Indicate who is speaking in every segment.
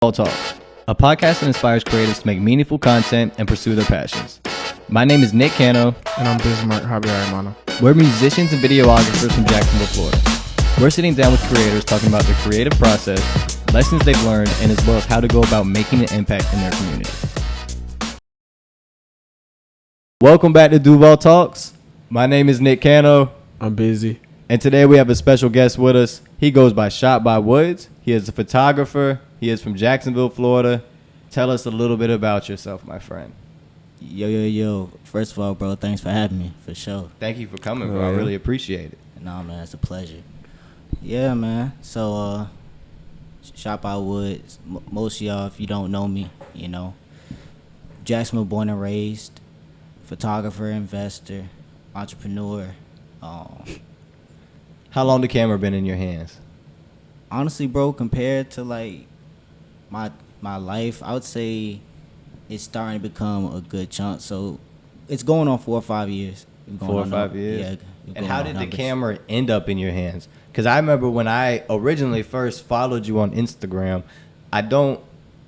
Speaker 1: Duval Talk, a podcast that inspires creatives to make meaningful content and pursue their passions. My name is Nick Cano.
Speaker 2: And I'm Bismarck Javier Hermano.
Speaker 1: We're musicians and videographers from Jacksonville, Florida. We're sitting down with creators talking about their creative process, lessons they've learned, and as well as how to go about making an impact in their community. Welcome back to Duval Talks. My name is Nick Cano.
Speaker 2: I'm busy.
Speaker 1: And today we have a special guest with us. He goes by Shotbywoods. He is a photographer. He is from Jacksonville, Florida. Tell us a little bit about yourself, my friend.
Speaker 3: Yo. First of all, bro, thanks for having me, for sure.
Speaker 1: Thank you for coming, bro. I really appreciate it.
Speaker 3: Nah, man, it's a pleasure. Yeah, man. So, Shotbywoods. Most of y'all, if you don't know me, you know, Jacksonville born and raised, photographer, investor, entrepreneur.
Speaker 1: How long the camera been in your hands?
Speaker 3: Honestly, bro, compared to like my life, I would say it's starting to become a good chunk. So it's going on 4 or 5 years.
Speaker 1: 4 or 5 years?
Speaker 3: Yeah.
Speaker 1: And how did the camera end up in your hands? Because I remember when I originally first followed you on Instagram, I don't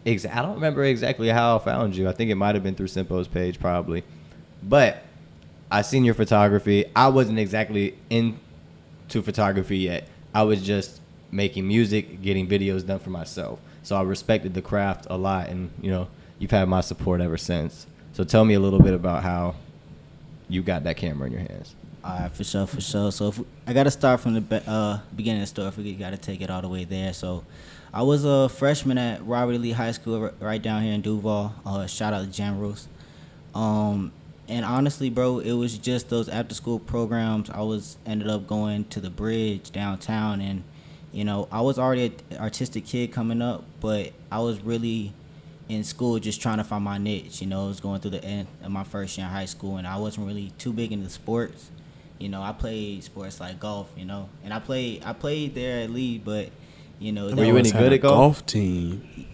Speaker 1: remember exactly how I found you. I think it might have been through Simpo's page probably. But I seen your photography. I wasn't exactly into photography yet. I was just making music, getting videos done for myself. So I respected the craft a lot, and you've had my support ever since. So tell me a little bit about how you got that camera in your hands.
Speaker 3: All right, for sure. So I got to start from the beginning of the story. If we got to take it all the way there. So I was a freshman at Robert E. Lee High School right down here in Duval. Shout out to Generals. And honestly, bro, it was just those after-school programs. I ended up going to the Bridge downtown, and I was already an artistic kid coming up, but I was really in school just trying to find my niche. I was going through the end of my first year in high school, and I wasn't really too big into sports. I played sports like golf, and I played there at Lee, but
Speaker 1: were you any good at golf
Speaker 2: team?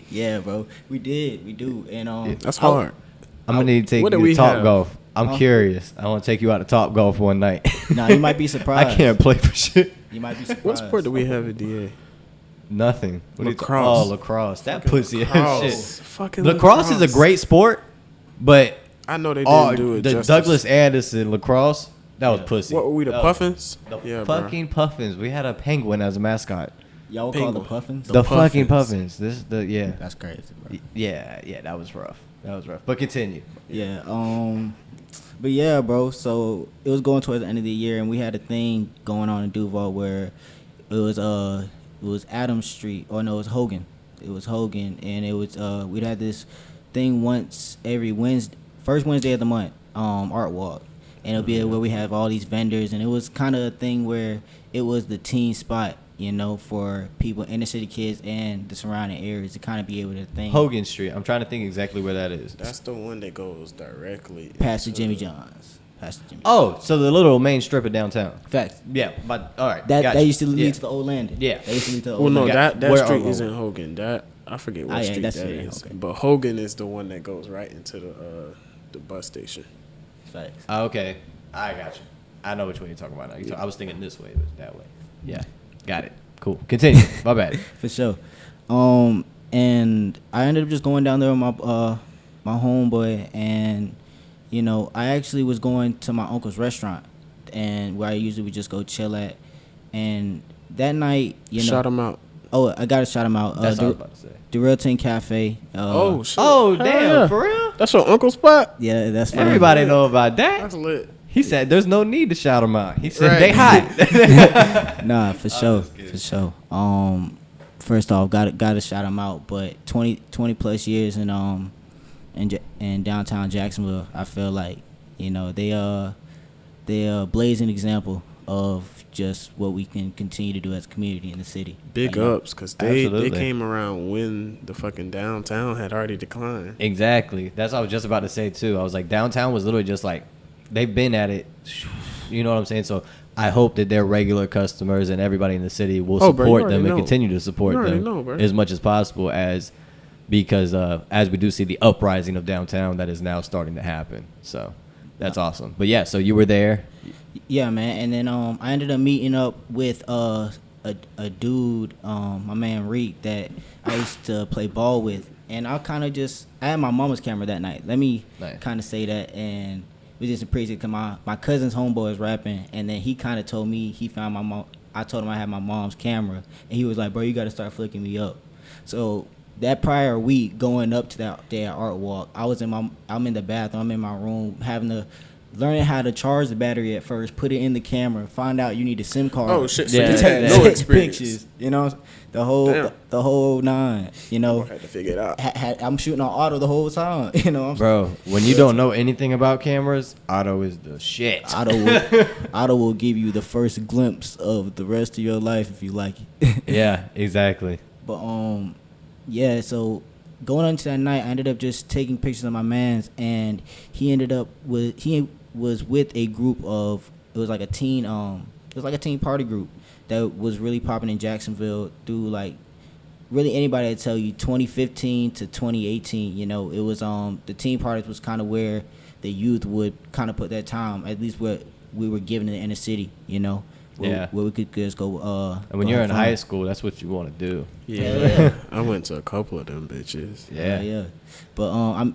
Speaker 3: Yeah, bro, we do, and
Speaker 2: that's hard.
Speaker 1: I'm gonna need to take you to Top Golf. I'm curious. I want to take you out to Top Golf one night.
Speaker 3: Nah, you might be surprised.
Speaker 1: I can't play for shit.
Speaker 3: You might be surprised.
Speaker 2: What sport do we have at DA?
Speaker 1: Nothing.
Speaker 2: Lacrosse.
Speaker 1: Lacrosse. That
Speaker 2: Fucking
Speaker 1: pussy
Speaker 2: lacrosse.
Speaker 1: ass shit.
Speaker 2: Fucking
Speaker 1: Lacrosse is a great sport, but
Speaker 2: I know they didn't do it
Speaker 1: the
Speaker 2: justice.
Speaker 1: Douglas Anderson lacrosse, that was pussy.
Speaker 2: What were we, the Puffins?
Speaker 1: The fucking Puffins. We had a penguin as a mascot.
Speaker 3: Y'all call the Puffins?
Speaker 1: The fucking Puffins. Yeah.
Speaker 3: That's crazy, bro.
Speaker 1: Yeah, that was rough. But continue.
Speaker 3: Yeah. But yeah, bro. So it was going towards the end of the year, and we had a thing going on in Duval where it was Adams Street. Oh no, it was Hogan. It was Hogan, and it was we'd had this thing once every first Wednesday of the month, art walk, and it'll be where we have all these vendors, and it was kind of a thing where it was the teen spot, for people, inner city kids and the surrounding areas to kind of be able to think.
Speaker 1: Hogan Street. I'm trying to think exactly where that is.
Speaker 2: That's the one that goes directly
Speaker 3: past the Jimmy John's.
Speaker 1: Oh, so the little main strip of downtown.
Speaker 3: Facts.
Speaker 1: Yeah, but all right.
Speaker 3: That used to lead to the old landing.
Speaker 1: Yeah.
Speaker 3: That used to lead to the
Speaker 2: Well,
Speaker 3: old
Speaker 2: no,
Speaker 3: landing.
Speaker 2: that street isn't Hogan. That I forget what street that is.
Speaker 3: Okay.
Speaker 2: But Hogan is the one that goes right into the bus station.
Speaker 3: Facts.
Speaker 1: Okay, I got you. I know which way you're talking about now. I was thinking this way, but that way. Yeah, got it. Cool. Continue. My bad.
Speaker 3: For sure. And I ended up just going down there with my homeboy, and I actually was going to my uncle's restaurant, and where I usually would just go chill at. And that night,
Speaker 2: shout him out.
Speaker 3: Oh, I gotta shout him out.
Speaker 1: That's what I was about to say.
Speaker 3: The Real Tin Cafe.
Speaker 2: Oh shit.
Speaker 1: Oh damn, for real?
Speaker 2: That's your uncle's spot?
Speaker 3: Yeah, that's funny.
Speaker 1: Everybody know about that.
Speaker 2: That's lit.
Speaker 1: He said there's no need to shout them out. He said they hot.
Speaker 3: Nah, for sure. First off, gotta shout them out. But 20 plus years in downtown Jacksonville, I feel like they are a blazing example of just what we can continue to do as a community in the city.
Speaker 2: Big ups, because they came around when the fucking downtown had already declined.
Speaker 1: Exactly. That's what I was just about to say too. I was like, downtown was literally just like, they've been at it. You know what I'm saying? So I hope that their regular customers and everybody in the city will support them and continue to support them as much as possible, because as we do see the uprising of downtown that is now starting to happen. So that's awesome. But yeah, so you were there.
Speaker 3: Yeah, man. And then I ended up meeting up with a dude, my man Reek, that I used to play ball with, and I had my mama's camera that night. Let me kind of say that, and we just appreciate because my cousin's homeboy is rapping, and then he kind of told me he found my mom. I told him I had my mom's camera, and he was like, "Bro, you got to start flicking me up." So that prior week, going up to that art walk, I'm in the bathroom, I'm in my room, learning how to charge the battery at first, put it in the camera, find out you need a SIM card.
Speaker 2: Oh shit! So
Speaker 3: to
Speaker 2: you
Speaker 3: take
Speaker 2: had no experience.
Speaker 3: Pictures, you know, the whole nine. You know,
Speaker 2: I had to figure it out.
Speaker 3: I'm shooting on auto the whole time. You know,
Speaker 1: bro. When you don't know anything about cameras, auto is the shit.
Speaker 3: Auto will give you the first glimpse of the rest of your life if you like it.
Speaker 1: Yeah, exactly.
Speaker 3: But yeah. So going into that night, I ended up just taking pictures of my man's, and he was with a group of, it was like a teen party group that was really popping in Jacksonville through like really anybody that tell you 2015 to 2018, you know, it was the teen parties was kind of where the youth would kind of put their time, at least what we were given in the inner city, you know. Where we could just go. And
Speaker 1: when you're in high school, that's what you want to do.
Speaker 2: Yeah. I went to a couple of them bitches.
Speaker 1: Yeah.
Speaker 3: But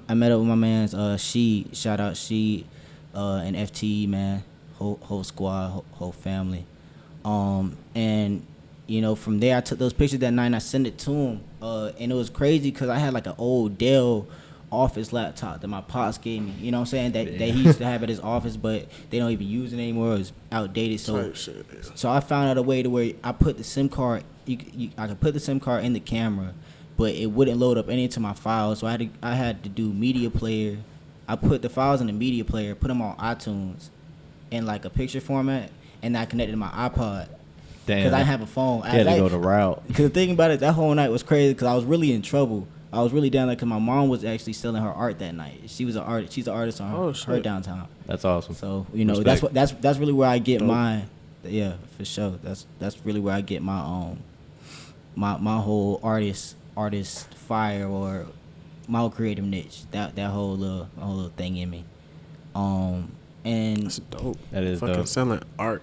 Speaker 3: I met up with my man's shout out She, and FTE, man, whole squad, whole family. And you know, from there I took those pictures that night and I sent it to him. And it was crazy because I had like an old Dell office laptop that my pops gave me, you know what I'm saying, that he used to have at his office, but they don't even use it anymore. It's outdated. So I found out a way to where I put the SIM card, I could put the SIM card in the camera, but it wouldn't load up any into my files. So I had to do media player. I put the files in the media player, put them on iTunes in like a picture format, and I connected to my iPod.
Speaker 1: Damn.
Speaker 3: Because I didn't have a phone.
Speaker 1: You had to go the route.
Speaker 3: Because the thing about it, that whole night was crazy because I was really in trouble. I was really down there because my mom was actually selling her art that night. She was an artist. She's an artist on her downtown.
Speaker 1: That's awesome.
Speaker 3: So you know,
Speaker 1: Respect.
Speaker 3: that's really where I get my, yeah, for sure. That's really where I get my my whole artist fire, or my whole creative niche. That whole little thing in me. And
Speaker 2: that's dope.
Speaker 1: That is
Speaker 2: fucking
Speaker 1: dope.
Speaker 2: Selling art.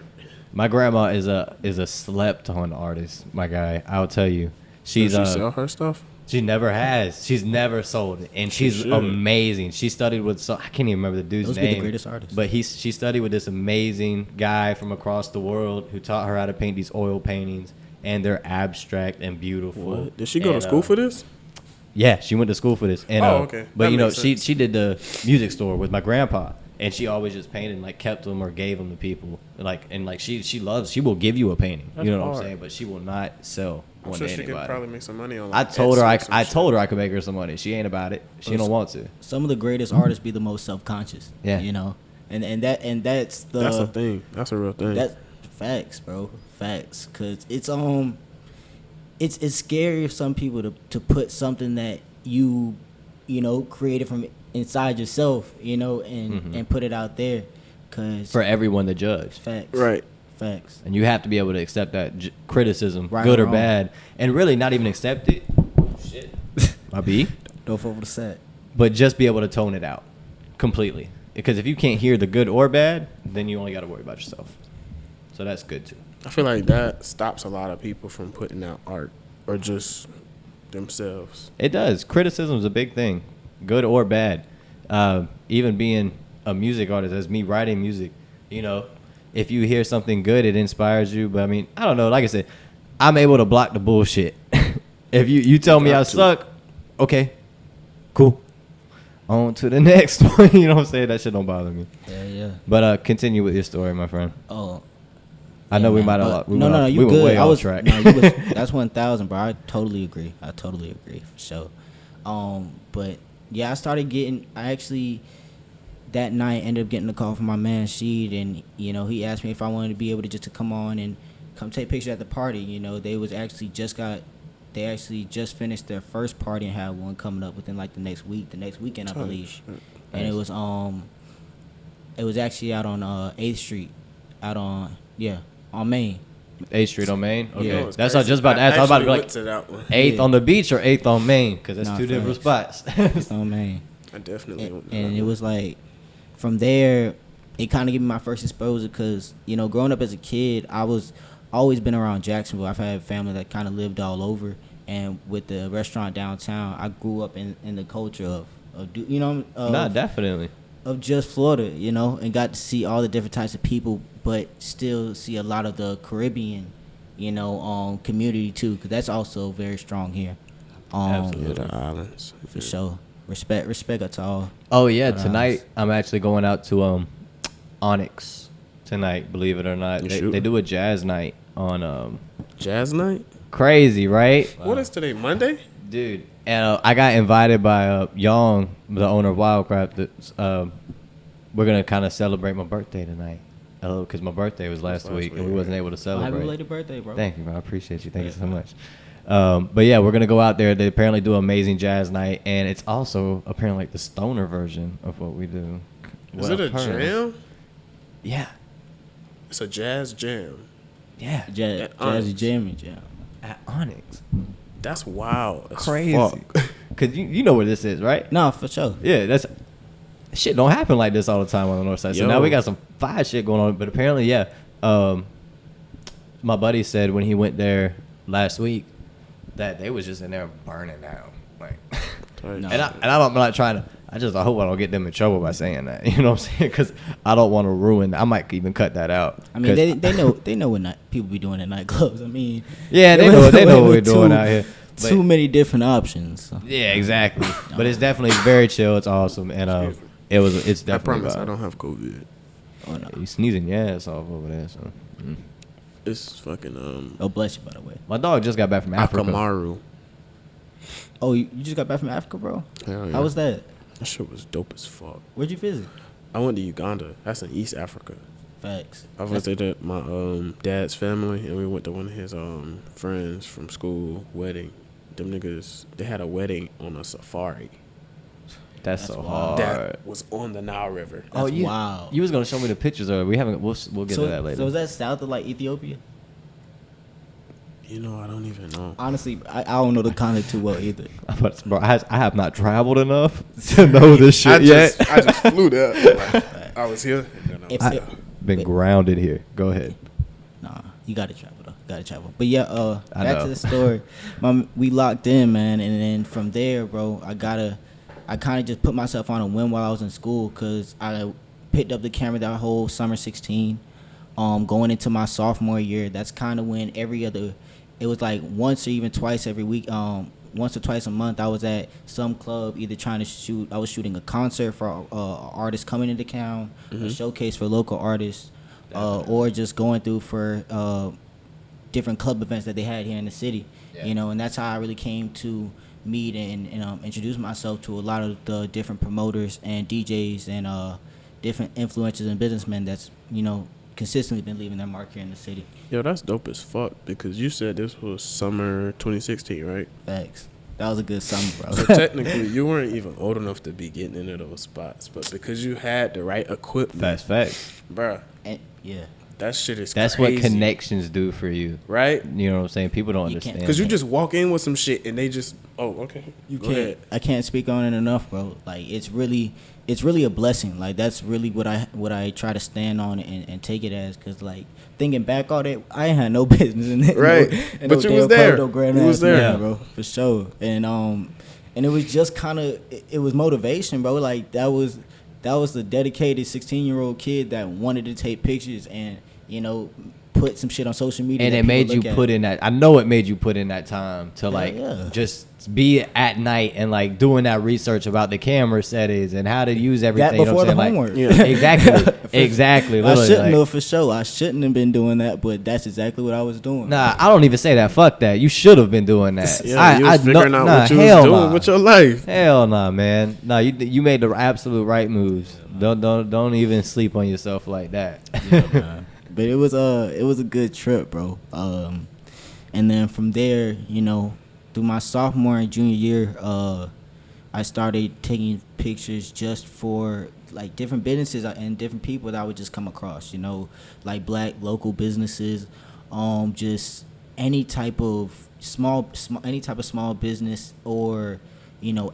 Speaker 1: My grandma is a slept on artist. My guy, I'll tell you.
Speaker 2: Does she sell her stuff?
Speaker 1: She never has. She's never sold it, and she's amazing. She studied with I can't even remember the dude's name.
Speaker 3: Those be the greatest artists.
Speaker 1: But she studied with this amazing guy from across the world who taught her how to paint these oil paintings, and they're abstract and beautiful.
Speaker 2: What? Did she go to school for this?
Speaker 1: Yeah, she went to school for this. And,
Speaker 2: okay.
Speaker 1: But
Speaker 2: that
Speaker 1: you know,
Speaker 2: makes sense.
Speaker 1: she did the music store with my grandpa, and she always just painted and like kept them or gave them to people. She will give you a painting.
Speaker 2: That's
Speaker 1: you know what
Speaker 2: hard.
Speaker 1: I'm saying? But she will not sell one
Speaker 2: sure
Speaker 1: to
Speaker 2: she
Speaker 1: anybody.
Speaker 2: could probably make some money on.
Speaker 1: I told her I could make her some money. She ain't about it. She don't want to.
Speaker 3: Some of the greatest artists be the most self-conscious. Yeah, you know, that's
Speaker 2: a thing. That's a real thing.
Speaker 3: That's facts, bro. Facts, cause it's scary of some people to put something that you know created from inside yourself, you know, and put it out there, cause
Speaker 1: for everyone to judge.
Speaker 3: Facts.
Speaker 2: Right.
Speaker 3: Facts.
Speaker 1: And you have to be able to accept that criticism,
Speaker 3: right,
Speaker 1: good or
Speaker 3: wrong.
Speaker 1: bad, and really not even accept it. Shit. My B.
Speaker 3: Don't fall for the set.
Speaker 1: But just be able to tone it out completely. Because if you can't hear the good or bad, then you only got to worry about yourself. So that's good too.
Speaker 2: I feel like that stops a lot of people from putting out art or just themselves.
Speaker 1: It does. Criticism is a big thing, good or bad. Even being a music artist, as me writing music, you know, if you hear something good, it inspires you. But I mean, I don't know. Like I said, I'm able to block the bullshit. If you tell me I suck, okay, cool. On to the next one. You know what I'm saying? That shit don't bother me.
Speaker 3: Yeah.
Speaker 1: But continue with your story, my friend.
Speaker 3: Oh.
Speaker 1: I know we might have.
Speaker 3: No, you
Speaker 1: we
Speaker 3: good.
Speaker 1: Went way
Speaker 3: I was
Speaker 1: off track.
Speaker 3: No, that's 1,000, bro. I totally agree for sure. But yeah, I actually that night ended up getting a call from my man Sheed, and you know he asked me if I wanted to be able to just to come on and come take pictures at the party. You know they actually just finished their first party and had one coming up within like the next weekend I believe, and it was actually out on 8th Street, on Main.
Speaker 1: 8th Street on Main? Okay.
Speaker 2: Yeah.
Speaker 1: That's what I was just about to ask. I was about to be like,
Speaker 2: to that one.
Speaker 1: 8th on the beach or 8th on Main? Because that's two different spots.
Speaker 3: It's on Main.
Speaker 2: I definitely went to
Speaker 3: and
Speaker 2: that
Speaker 3: it
Speaker 2: one.
Speaker 3: was like, from there, it kind of gave me my first exposure because, you know, growing up as a kid, I was always been around Jacksonville. I've had family that kind of lived all over, and with the restaurant downtown, I grew up in the culture of
Speaker 1: definitely.
Speaker 3: Of just Florida, and got to see all the different types of people, but still see a lot of the Caribbean, community too, because that's also very strong here.
Speaker 2: Absolutely, the islands
Speaker 3: for sure. Respect to all.
Speaker 1: Oh yeah, tonight I'm actually going out to Onyx tonight. Believe it or not, they do a jazz night on
Speaker 2: jazz night.
Speaker 1: Crazy, right?
Speaker 2: Wow. What is today? Monday,
Speaker 1: dude. And I got invited by Young, the owner of Wildcraft. We're gonna kind of celebrate my birthday tonight, because my birthday was last week and we wasn't able to celebrate.
Speaker 3: Happy belated birthday, bro!
Speaker 1: Thank you, bro. I appreciate you. Thank you so much. But yeah, we're gonna go out there. They apparently do an amazing jazz night, and it's also apparently like the stoner version of what we do.
Speaker 2: Is it a jam?
Speaker 1: Yeah,
Speaker 2: it's a jazz jam.
Speaker 1: Yeah,
Speaker 3: jazzy jamming jam
Speaker 1: at Onyx.
Speaker 2: That's wild. That's
Speaker 1: crazy. Cause you know where this is, right?
Speaker 3: No, for sure.
Speaker 1: Yeah, that's shit. Don't happen like this all the time on the north side. So now we got some fire shit going on. But apparently, yeah. My buddy said when he went there last week that they was just in there burning down. Like, no. and I'm not trying to. I hope I don't get them in trouble by saying that. You know what I'm saying? Because I don't want to ruin. I might even cut that out.
Speaker 3: I mean, they know what people be doing at nightclubs. I mean,
Speaker 1: yeah, they know what we're doing out here. But
Speaker 3: too many different options. So.
Speaker 1: Yeah, exactly. But it's definitely very chill. It's awesome, and it's definitely.
Speaker 2: I promise I don't have COVID.
Speaker 3: Oh no,
Speaker 1: you sneezing your ass off over there. So
Speaker 2: it's fucking
Speaker 3: Oh, bless you, by the way.
Speaker 1: My dog just got back from Africa.
Speaker 2: Akamaru.
Speaker 3: Oh, you just got back from Africa, bro?
Speaker 2: Hell yeah.
Speaker 3: How was that?
Speaker 2: That shit was dope as fuck.
Speaker 3: Where'd you visit?
Speaker 2: I went to Uganda. That's in East Africa.
Speaker 3: Facts.
Speaker 2: I visited my dad's family, and we went to one of his friends from school wedding. Them niggas, they had a wedding on a safari.
Speaker 1: That's so hard.
Speaker 2: That was on the Nile River.
Speaker 3: That's wow.
Speaker 1: You was gonna show me the pictures of it. We haven't. We'll get to that later.
Speaker 3: So is that south of like Ethiopia?
Speaker 2: You know, I don't even know.
Speaker 3: Honestly, I don't know the continent too well either.
Speaker 1: But bro, I have not traveled enough to know this shit yet.
Speaker 2: I just flew there. I was here.
Speaker 1: I've been grounded here. Go ahead.
Speaker 3: Nah, you gotta travel though. Gotta travel. But yeah, back to the story. We locked in, man, and then from there, bro, I kind of just put myself on a whim while I was in school, because I picked up the camera that whole summer 16. Going into my sophomore year, that's kind of when it was like once or even twice every week, once or twice a month, I was at some club either trying to shoot. I was shooting a concert for artists coming into town, a showcase for local artists, or just going through for different club events that they had here in the city. Yeah. And that's how I really came to meet and introduce myself to a lot of the different promoters and DJs and different influencers and businessmen that's consistently been leaving their mark here in the city.
Speaker 2: Yo, that's dope as fuck, because you said this was summer 2016, right?
Speaker 3: Facts. That was a good summer, bro.
Speaker 2: So technically, you weren't even old enough to be getting into those spots, but because you had the right equipment.
Speaker 1: That's facts.
Speaker 2: Bruh.
Speaker 3: Yeah.
Speaker 2: That shit is
Speaker 1: That's
Speaker 2: crazy.
Speaker 1: What connections do for you.
Speaker 2: Right?
Speaker 1: You know what I'm saying? People don't understand.
Speaker 2: Because you just walk in with some shit and they just, okay.
Speaker 3: I can't speak on it enough, bro. Like, it's really a blessing. Like, that's really what I try to stand on and take it as, because, like, thinking back on it, I ain't had no business in it.
Speaker 2: Right. But you was there. You was there.
Speaker 3: Bro, for sure. And it was just kind of, it was motivation, bro. Like, that was the dedicated 16-year-old kid that wanted to take pictures and, put some shit on social media.
Speaker 1: And it made you put in that. I know it made you put in that time to just be at night and like doing that research about the camera settings and how to use everything.
Speaker 3: That before the homework.
Speaker 1: Exactly.
Speaker 3: I shouldn't have, for sure. I shouldn't have been doing that, but that's exactly what I was doing.
Speaker 1: Nah, I don't even say that. Fuck that. You should have been doing that.
Speaker 2: Yeah, you was figuring out what you was doing with your life.
Speaker 1: Hell nah, man. Nah, you made the absolute right moves. Don't even sleep on yourself like that.
Speaker 3: Yeah, but it was a good trip, bro. And then from there, through my sophomore and junior year, I started taking pictures just for like different businesses and different people that I would just come across, like black local businesses, just any type of small business or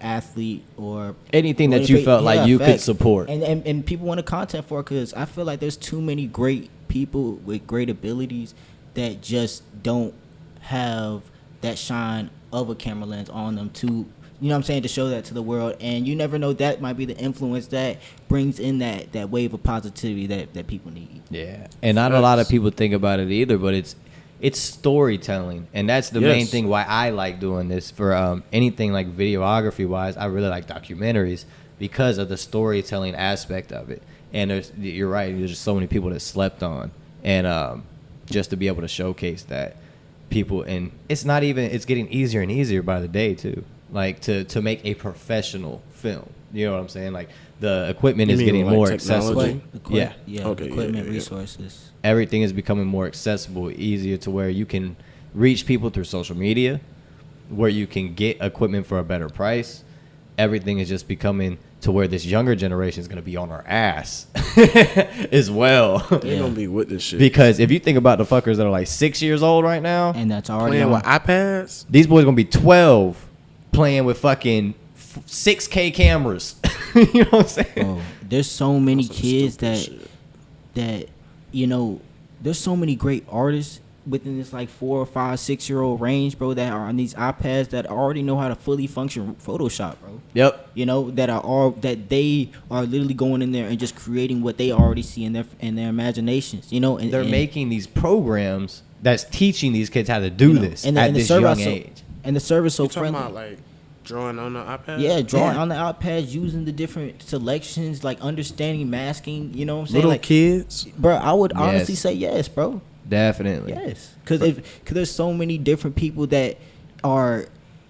Speaker 3: athlete or
Speaker 1: anything that you felt like you could support
Speaker 3: and people want to content for, because I feel like there's too many great people with great abilities that just don't have that shine of a camera lens on them to, you know what I'm saying, to show that to the world. And you never know, that might be the influence that brings in that wave of positivity that people need.
Speaker 1: Yeah, and not a lot of people think about it either, but it's storytelling, and that's the main thing why I like doing this. For anything like videography wise, I really like documentaries because of the storytelling aspect of it. And you're right, there's just so many people that slept on, and just to be able to showcase that people, and it's getting easier and easier by the day too, like to make a professional film. You know what I'm saying? Like the equipment is getting more accessible. Yeah.
Speaker 3: Equipment, resources.
Speaker 1: Everything is becoming more accessible, easier to where you can reach people through social media, where you can get equipment for a better price. Everything is just becoming to where this younger generation is going to be on our ass as well.
Speaker 2: They're going to be with this shit.
Speaker 1: Because if you think about the fuckers that are like 6 years old right now.
Speaker 3: And that's already
Speaker 2: playing with iPads.
Speaker 1: These boys going to be 12 playing with fucking 6K cameras. You know what I'm saying?
Speaker 3: Bro, there's so many kids that, you know, there's so many great artists within this like 4 or 5, 6 year old range, bro, that are on these iPads that already know how to fully function Photoshop, bro.
Speaker 1: Yep.
Speaker 3: You know, that they are literally going in there and just creating what they already see in their imaginations. You know, and
Speaker 1: they're making these programs that's teaching these kids how to do this at this young age.
Speaker 3: And the service so
Speaker 2: friendly.
Speaker 3: friendly.
Speaker 2: About like drawing on the iPad?
Speaker 3: Yeah, drawing on the iPad, using the different selections, like understanding masking, you know what I'm saying?
Speaker 2: Little
Speaker 3: like,
Speaker 2: kids?
Speaker 3: Bro, I would honestly say yes, bro.
Speaker 1: Definitely.
Speaker 3: Yes. Because there's so many different people that are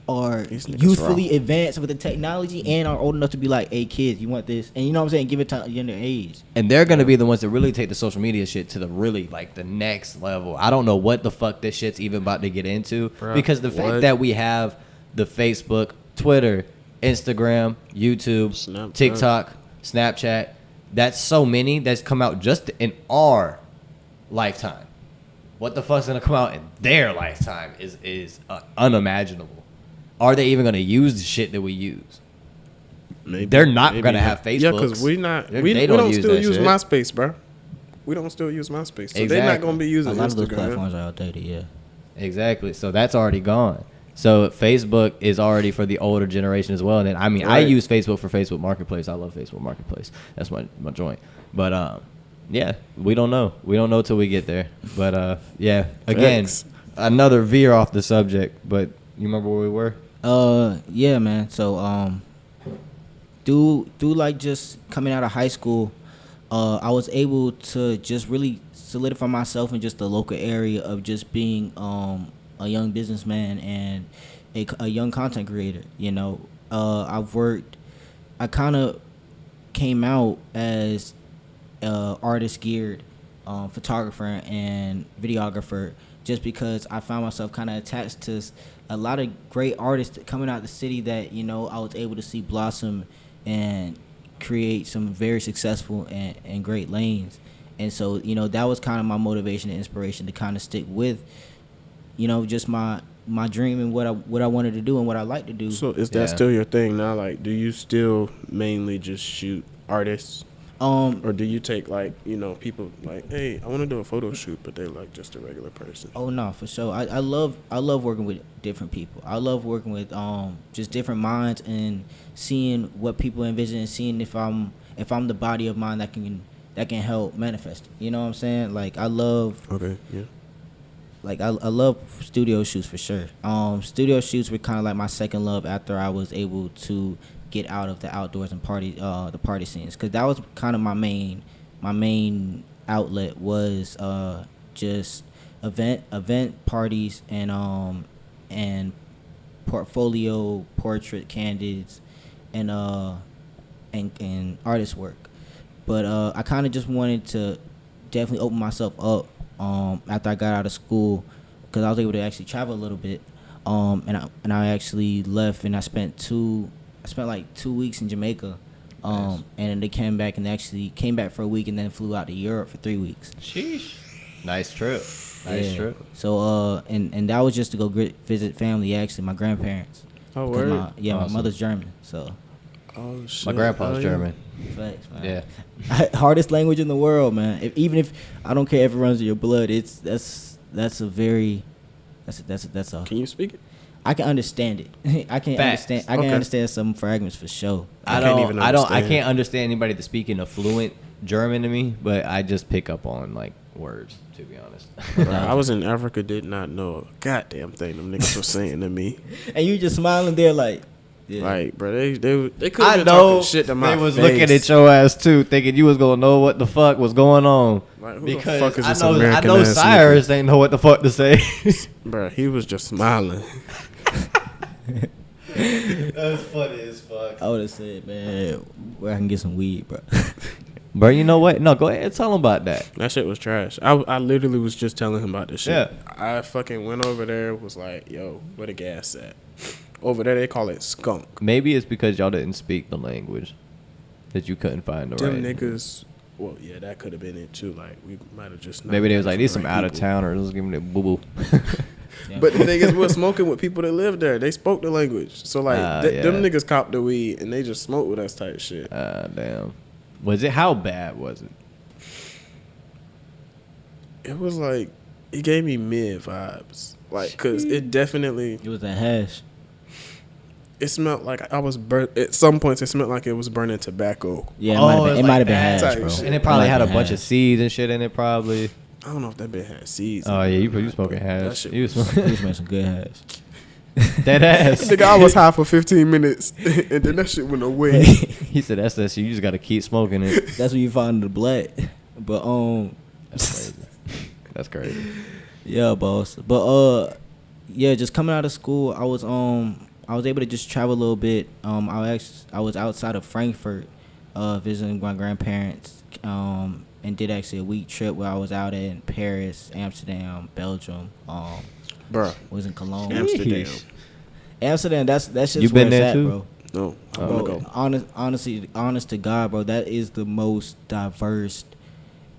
Speaker 3: youthfully advanced with the technology and are old enough to be like, hey, kids, you want this? And you know what I'm saying? Give it to younger age.
Speaker 1: And they're going to be the ones that really take the social media shit to the really, like, the next level. I don't know what the fuck this shit's even about to get into. Bruh, because the fact that we have the Facebook, Twitter, Instagram, YouTube, TikTok, Snapchat, that's so many that's come out just in our lifetime. What the fuck's going to come out in their lifetime is unimaginable. Are they even going to use the shit that we use?
Speaker 2: Maybe.
Speaker 1: They're not going to have Facebook.
Speaker 2: Yeah, because we don't still use MySpace, bro. We don't still use MySpace. So they're not going to be using Instagram. A lot of those
Speaker 3: platforms are outdated, yeah.
Speaker 1: Exactly. So that's already gone. So Facebook is already for the older generation as well. And then, I mean, I use Facebook for Facebook Marketplace. I love Facebook Marketplace. That's my joint. But, yeah, we don't know. We don't know till we get there. But, yeah, again, another veer off the subject. But you remember where we were?
Speaker 3: Yeah, man. So, through like just coming out of high school, I was able to just really solidify myself in just the local area of just being a young businessman and a young content creator. You know, I kind of came out as artist geared photographer and videographer just because I found myself kind of attached to a lot of great artists coming out of the city that, you know, I was able to see blossom and create some very successful and great lanes. And so, you know, that was kind of my motivation and inspiration to kind of stick with, you know, just my dream and what I wanted to do and what I like to do.
Speaker 2: So is that still your thing now? Like, do you still mainly just shoot artists? Or do you take, like, you know, people like, hey, I want to do a photo shoot, but they're like just a regular person?
Speaker 3: Oh no, for sure. I love working with different people. I love working with just different minds and seeing what people envision and seeing if I'm the body of mind that can help manifest it. You know what I'm saying? Like, I love. Okay. Yeah. Like, I love studio shoots for sure. Studio shoots were kind of like my second love after I was able to get out of the outdoors and the party scenes, because that was kind of my main outlet was just event parties and portfolio portrait candids and artist work. But I kind of just wanted to definitely open myself up after I got out of school, because I was able to actually travel a little bit, and I actually left and I spent like 2 weeks in Jamaica, nice. And then they came back and actually came back for a week and then flew out to Europe for 3 weeks.
Speaker 1: Sheesh. Nice trip. Nice trip.
Speaker 3: So and that was just to go visit family, actually, my grandparents.
Speaker 2: Oh, word?
Speaker 3: Awesome. My mother's German, so.
Speaker 1: Oh shit. My grandpa's German.
Speaker 3: Facts, man.
Speaker 1: Yeah.
Speaker 3: Hardest language in the world, man. Even if I don't care if it runs in your blood, that's that's a very that's a
Speaker 2: Can you speak it?
Speaker 3: I can understand it. I can
Speaker 1: Facts.
Speaker 3: understand. I can
Speaker 2: Okay.
Speaker 3: understand some fragments for sure.
Speaker 2: I can't even
Speaker 1: I
Speaker 2: understand.
Speaker 1: can't understand anybody that's speaking a fluent German to me, but I just pick up on like words, to be honest.
Speaker 2: Bro, I was in Africa, did not know a goddamn thing them niggas were saying to me.
Speaker 3: And you just smiling there like, yeah.
Speaker 2: Like, bro, they could
Speaker 1: I
Speaker 2: have been
Speaker 1: know
Speaker 2: talking shit to my
Speaker 1: they was
Speaker 2: face.
Speaker 1: looking at your ass too, thinking you was gonna know what the fuck was going on.
Speaker 2: Like, who
Speaker 1: Because
Speaker 2: the fuck is this
Speaker 1: I
Speaker 2: American
Speaker 1: know
Speaker 2: ass
Speaker 1: Cyrus ain't know what the fuck to say.
Speaker 2: nigga? Bro, he was just smiling.
Speaker 1: That's funny as fuck.
Speaker 3: I would have said, man, where I can get some weed, bro.
Speaker 1: Bro, you know what? No, go ahead and tell him about that.
Speaker 2: That shit was trash. I literally was just telling him about this shit.
Speaker 1: Yeah.
Speaker 2: I fucking went over there, was like, yo, where the gas at? Over there, they call it skunk.
Speaker 1: Maybe it's because y'all didn't speak the language that you couldn't find the
Speaker 2: Them
Speaker 1: right.
Speaker 2: niggas, well, yeah, that could have been it too. Like, we might have just. not
Speaker 1: Maybe they was
Speaker 2: met
Speaker 1: like,
Speaker 2: the
Speaker 1: these some
Speaker 2: right
Speaker 1: out of
Speaker 2: people.
Speaker 1: towners. Let's give them that boo boo.
Speaker 3: Yeah.
Speaker 2: But the thing is, we're smoking with people that live there. They spoke the language. So, like,
Speaker 1: Yeah.
Speaker 2: them niggas copped the weed and they just smoked with us type shit.
Speaker 1: Damn. Was it? How bad was it?
Speaker 2: It was like, it gave me mid vibes. Like, because it definitely,
Speaker 3: It was a hash.
Speaker 2: it smelled like I was burnt. At some points, it smelled like it was burning tobacco.
Speaker 3: Yeah,
Speaker 1: Oh,
Speaker 3: it
Speaker 1: it's
Speaker 3: might
Speaker 1: like
Speaker 3: have been
Speaker 1: that
Speaker 3: hash,
Speaker 2: type
Speaker 3: bro.
Speaker 2: shit.
Speaker 1: And it probably
Speaker 3: might
Speaker 1: had a
Speaker 3: been
Speaker 1: bunch of
Speaker 3: hash.
Speaker 1: seeds and shit in it, probably.
Speaker 2: I don't know if that bitch had seeds.
Speaker 1: Oh
Speaker 2: in
Speaker 1: yeah,
Speaker 2: it,
Speaker 1: you
Speaker 2: but
Speaker 1: smoking
Speaker 2: that
Speaker 1: hash.
Speaker 2: shit
Speaker 1: You
Speaker 2: was-
Speaker 3: He
Speaker 1: smoking
Speaker 3: was making some good hash.
Speaker 1: that ass.
Speaker 2: Nigga, I was high for 15 minutes, and then that shit went away.
Speaker 1: He said that's that shit. You just gotta keep smoking it.
Speaker 3: That's when you find the blood. But
Speaker 1: That's crazy. That's crazy.
Speaker 3: yeah, boss. But yeah, just coming out of school, I was able to just travel a little bit. I was outside of Frankfurt, visiting my grandparents. And did actually a week trip where I was out in Paris, Amsterdam, Belgium.
Speaker 2: Bruh,
Speaker 3: Was in Cologne.
Speaker 2: Amsterdam.
Speaker 3: Amsterdam, that's just
Speaker 1: You
Speaker 3: where
Speaker 1: been
Speaker 3: it's
Speaker 1: there
Speaker 3: at,
Speaker 1: too?
Speaker 3: bro.
Speaker 2: No, I
Speaker 1: Oh,
Speaker 2: want
Speaker 3: Bro,
Speaker 2: to go.
Speaker 3: honest to God, bro, that is the most diverse,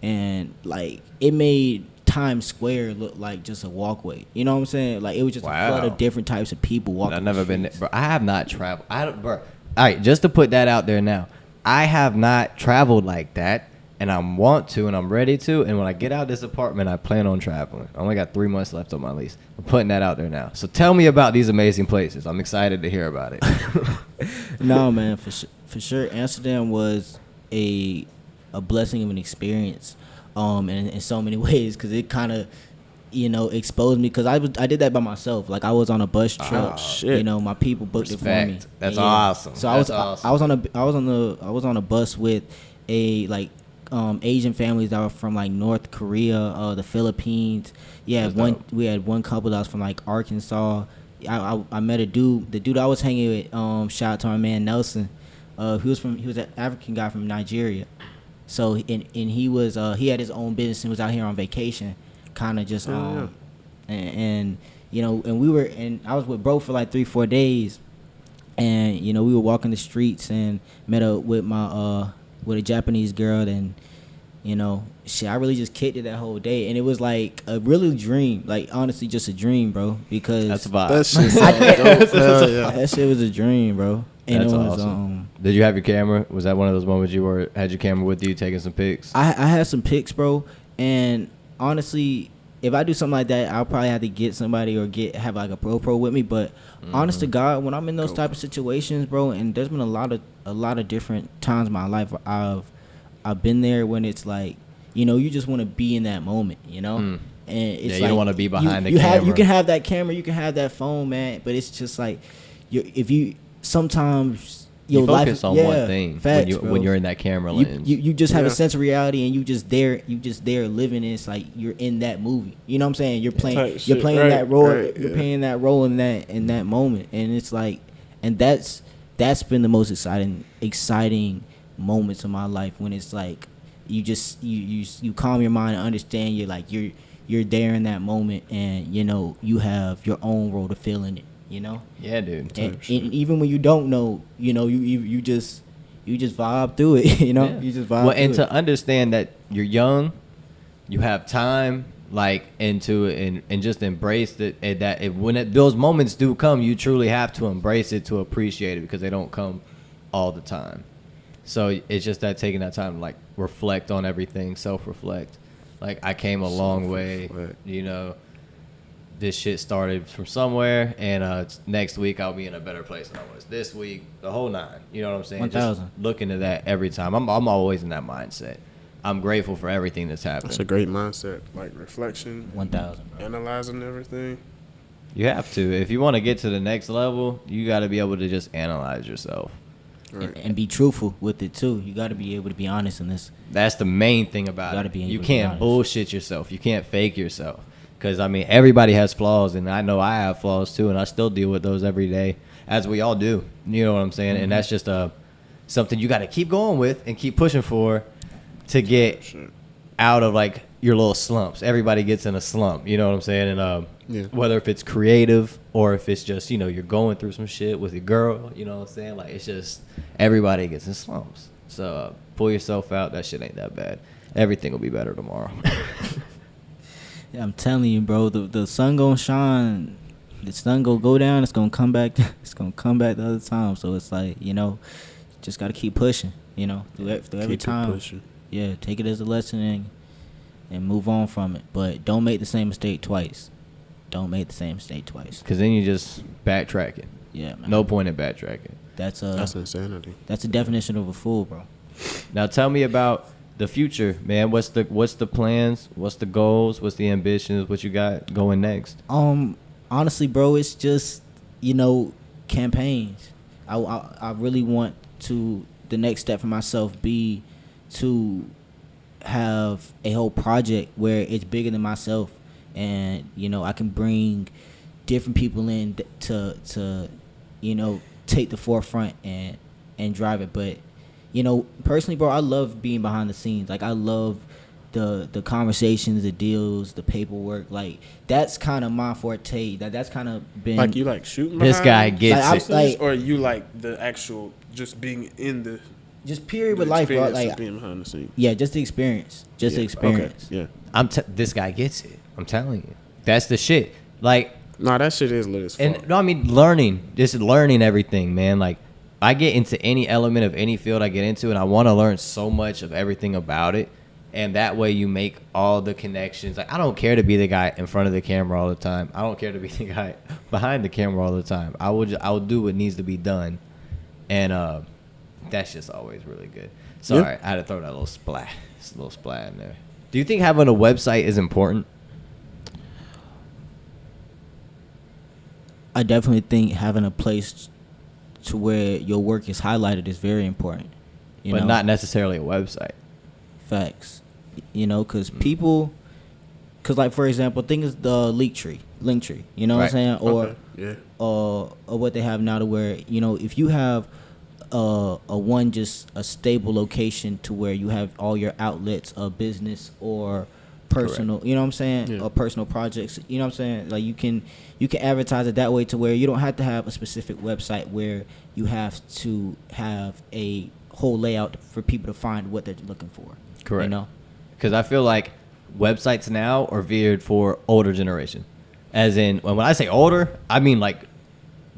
Speaker 3: and like it made Times Square look like just a walkway. You know what I'm saying? Like it was just a flood
Speaker 1: Wow.
Speaker 3: of different types of people walking.
Speaker 1: I've never
Speaker 3: the
Speaker 1: been there,
Speaker 3: streets.
Speaker 1: bro. I have not traveled. Bro. All right, just to put that out there now, I have not traveled like that, and I want to, and I'm ready to. And when I get out of this apartment, I plan on traveling. I only got 3 months left on my lease. I'm putting that out there now. So tell me about these amazing places. I'm excited to hear about it.
Speaker 3: No, man, for sure, Amsterdam was a blessing of an experience, in so many ways, because it kind of, exposed me. Because I did that by myself. Like I was on a bus trip.
Speaker 2: Oh, shit.
Speaker 3: My people booked it for me.
Speaker 1: Respect. That's
Speaker 3: And,
Speaker 1: awesome.
Speaker 3: So
Speaker 1: That's awesome.
Speaker 3: I was on a bus with a Asian families that were from like North Korea, the Philippines. Yeah,
Speaker 1: That's dope.
Speaker 3: we had one couple that was from like Arkansas. I met a dude. The dude I was hanging with, shout out to my man Nelson. He was an African guy from Nigeria. So and he had his own business and was out here on vacation, kind of just and I was with bro for like 3-4 days, and we were walking the streets and met up with a Japanese girl, and I really just kicked it that whole day, and it was like a really dream, like honestly just a dream, bro, because
Speaker 1: That's a vibe.
Speaker 2: That shit sound dope. Hell yeah.
Speaker 3: that shit was a dream, bro. And
Speaker 1: That's
Speaker 3: it was
Speaker 1: awesome. Did you have your camera? Was that one of those moments you had your camera with you taking some pics?
Speaker 3: I had some pics, bro, and honestly, if I do something like that, I'll probably have to get somebody or have like a GoPro with me. But honest to God, when I'm in those type of situations, bro, and there's been a lot of different times in my life where I've been there when it's like, you just want to be in that moment, And it's
Speaker 1: Yeah, you
Speaker 3: like,
Speaker 1: don't wanna be behind the
Speaker 3: you
Speaker 1: camera.
Speaker 3: can have that camera, you can have that phone, man, but it's just like sometimes
Speaker 1: You
Speaker 3: your life
Speaker 1: focus
Speaker 3: is,
Speaker 1: on one thing
Speaker 3: facts,
Speaker 1: when
Speaker 3: bro.
Speaker 1: you're in that camera lens.
Speaker 3: You just have a
Speaker 2: Yeah.
Speaker 3: sense of reality, and you just there living. And it's like you're in that movie. You know what I'm saying? You're playing
Speaker 2: Type
Speaker 3: you're
Speaker 2: shit,
Speaker 3: playing
Speaker 2: right,
Speaker 3: that role.
Speaker 2: right,
Speaker 3: You're
Speaker 2: yeah.
Speaker 3: playing that role in that moment, and it's like, and that's been the most exciting moments of my life, when it's like you just you calm your mind and understand you're there in that moment, and you have your own role to fill in it.
Speaker 1: Yeah, dude.
Speaker 3: And even when you don't know, you just vibe through it.
Speaker 1: Yeah.
Speaker 3: You just vibe.
Speaker 1: Well,
Speaker 3: through
Speaker 1: and
Speaker 3: it.
Speaker 1: to understand that you're young, you have time, like into it, and just embrace it. And that those moments do come, you truly have to embrace it to appreciate it, because they don't come all the time. So it's just that taking that time to like reflect on everything, self-reflect. Like, I came a long way, you know. This shit started from somewhere, and next week I'll be in a better place than I was this week. The whole nine, you know what I'm saying?
Speaker 3: 1,000.
Speaker 1: Just looking at that every time. I'm always in that mindset. I'm grateful for everything that's happened.
Speaker 2: That's a great mindset, like reflection,
Speaker 3: 1,000.
Speaker 2: analyzing everything.
Speaker 1: You have to. If you want to get to the next level, you got to be able to just analyze yourself.
Speaker 2: Right.
Speaker 3: And be truthful with it too. You got to be able to be honest in this.
Speaker 1: That's the main thing about
Speaker 3: gotta
Speaker 1: it.
Speaker 3: be able
Speaker 1: You
Speaker 3: to be
Speaker 1: can't
Speaker 3: honest.
Speaker 1: bullshit yourself. You can't fake yourself. Because, I mean, everybody has flaws, and I know I have flaws too, and I still deal with those every day, as we all do. You know what I'm saying? And that's just something you got to keep going with and keep pushing for to get out of, like, your little slumps. Everybody gets in a slump, you know what I'm saying? And whether if it's creative or if it's just, you know, you're going through some shit with your girl, you know what I'm saying? Like, it's just everybody gets in slumps. So pull yourself out. That shit ain't that bad. Everything will be better tomorrow.
Speaker 3: Yeah, I'm telling you, bro. The sun gonna shine. The sun gonna go down. It's gonna come back. It's gonna come back the other time. So it's like, you know, just gotta keep pushing. You know, through every time.
Speaker 2: Pushing.
Speaker 3: Yeah, take it as a lesson and move on from it. But don't make the same mistake twice. Don't make the same mistake twice.
Speaker 1: Because then you just backtracking.
Speaker 3: Yeah, man.
Speaker 1: No point in backtracking.
Speaker 3: That's
Speaker 2: insanity.
Speaker 3: That's a definition of a fool, bro.
Speaker 1: Now tell me about the future, man. What's the plans? What's the goals? What's the ambitions? What you got going next?
Speaker 3: Honestly, bro, it's just, you know, campaigns. I really want to, the next step for myself be to have a whole project where it's bigger than myself, and, you know, I can bring different people in to you know, take the forefront and drive it. But, you know, personally, bro, I love being behind the scenes. Like, I love the conversations, the deals, the paperwork. Like, that's kind of my forte. That's kind of been...
Speaker 2: Like, you like shooting
Speaker 1: This guy gets
Speaker 3: like,
Speaker 2: it. Or you like the actual, just being in the...
Speaker 3: Just period with life, bro. Like,
Speaker 2: being behind the scenes.
Speaker 3: Yeah, just the experience. Just the experience.
Speaker 2: Okay. Yeah.
Speaker 1: This guy gets it. I'm telling you. That's the shit. Like...
Speaker 2: No, that shit is lit as fuck.
Speaker 1: And, no, I mean, just learning everything, man. Like, I get into any element of any field I get into, and I want to learn so much of everything about it. And that way you make all the connections. Like, I don't care to be the guy in front of the camera all the time. I don't care to be the guy behind the camera all the time. I will do what needs to be done. And that's just always really good. Sorry, I had to throw that little splat in there. Do you think having a website is important?
Speaker 3: I definitely think having a place to where your work is highlighted is very important. You
Speaker 1: But
Speaker 3: know?
Speaker 1: not necessarily a website.
Speaker 3: Facts. You know, because people... Because, like, for example, think of the Linktree. You know what I'm saying? Or, or what they have now to where, you know, if you have just a stable location to where you have all your outlets of business or personal,
Speaker 1: Correct.
Speaker 3: you know what I'm saying?
Speaker 2: Yeah.
Speaker 3: Or personal projects, you know what I'm saying? Like, you can advertise it that way to where you don't have to have a specific website where you have to have a whole layout for people to find what they're looking for.
Speaker 1: Correct.
Speaker 3: You know?
Speaker 1: Because I feel like websites now are veered for older generation. As in, when I say older, I mean like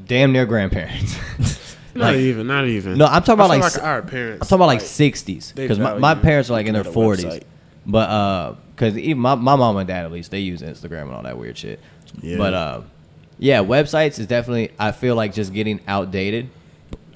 Speaker 1: damn near grandparents.
Speaker 2: Not even.
Speaker 1: No, I'm talking about
Speaker 2: like our parents.
Speaker 1: I'm talking about like 60s.
Speaker 2: they
Speaker 1: Because my
Speaker 2: value
Speaker 1: parents are like in their
Speaker 2: looking at a
Speaker 1: 40s.
Speaker 2: website.
Speaker 1: But because even my mom and dad, at least, they use Instagram and all that weird shit.
Speaker 2: Yeah.
Speaker 1: But yeah, websites is definitely, I feel like, just getting outdated.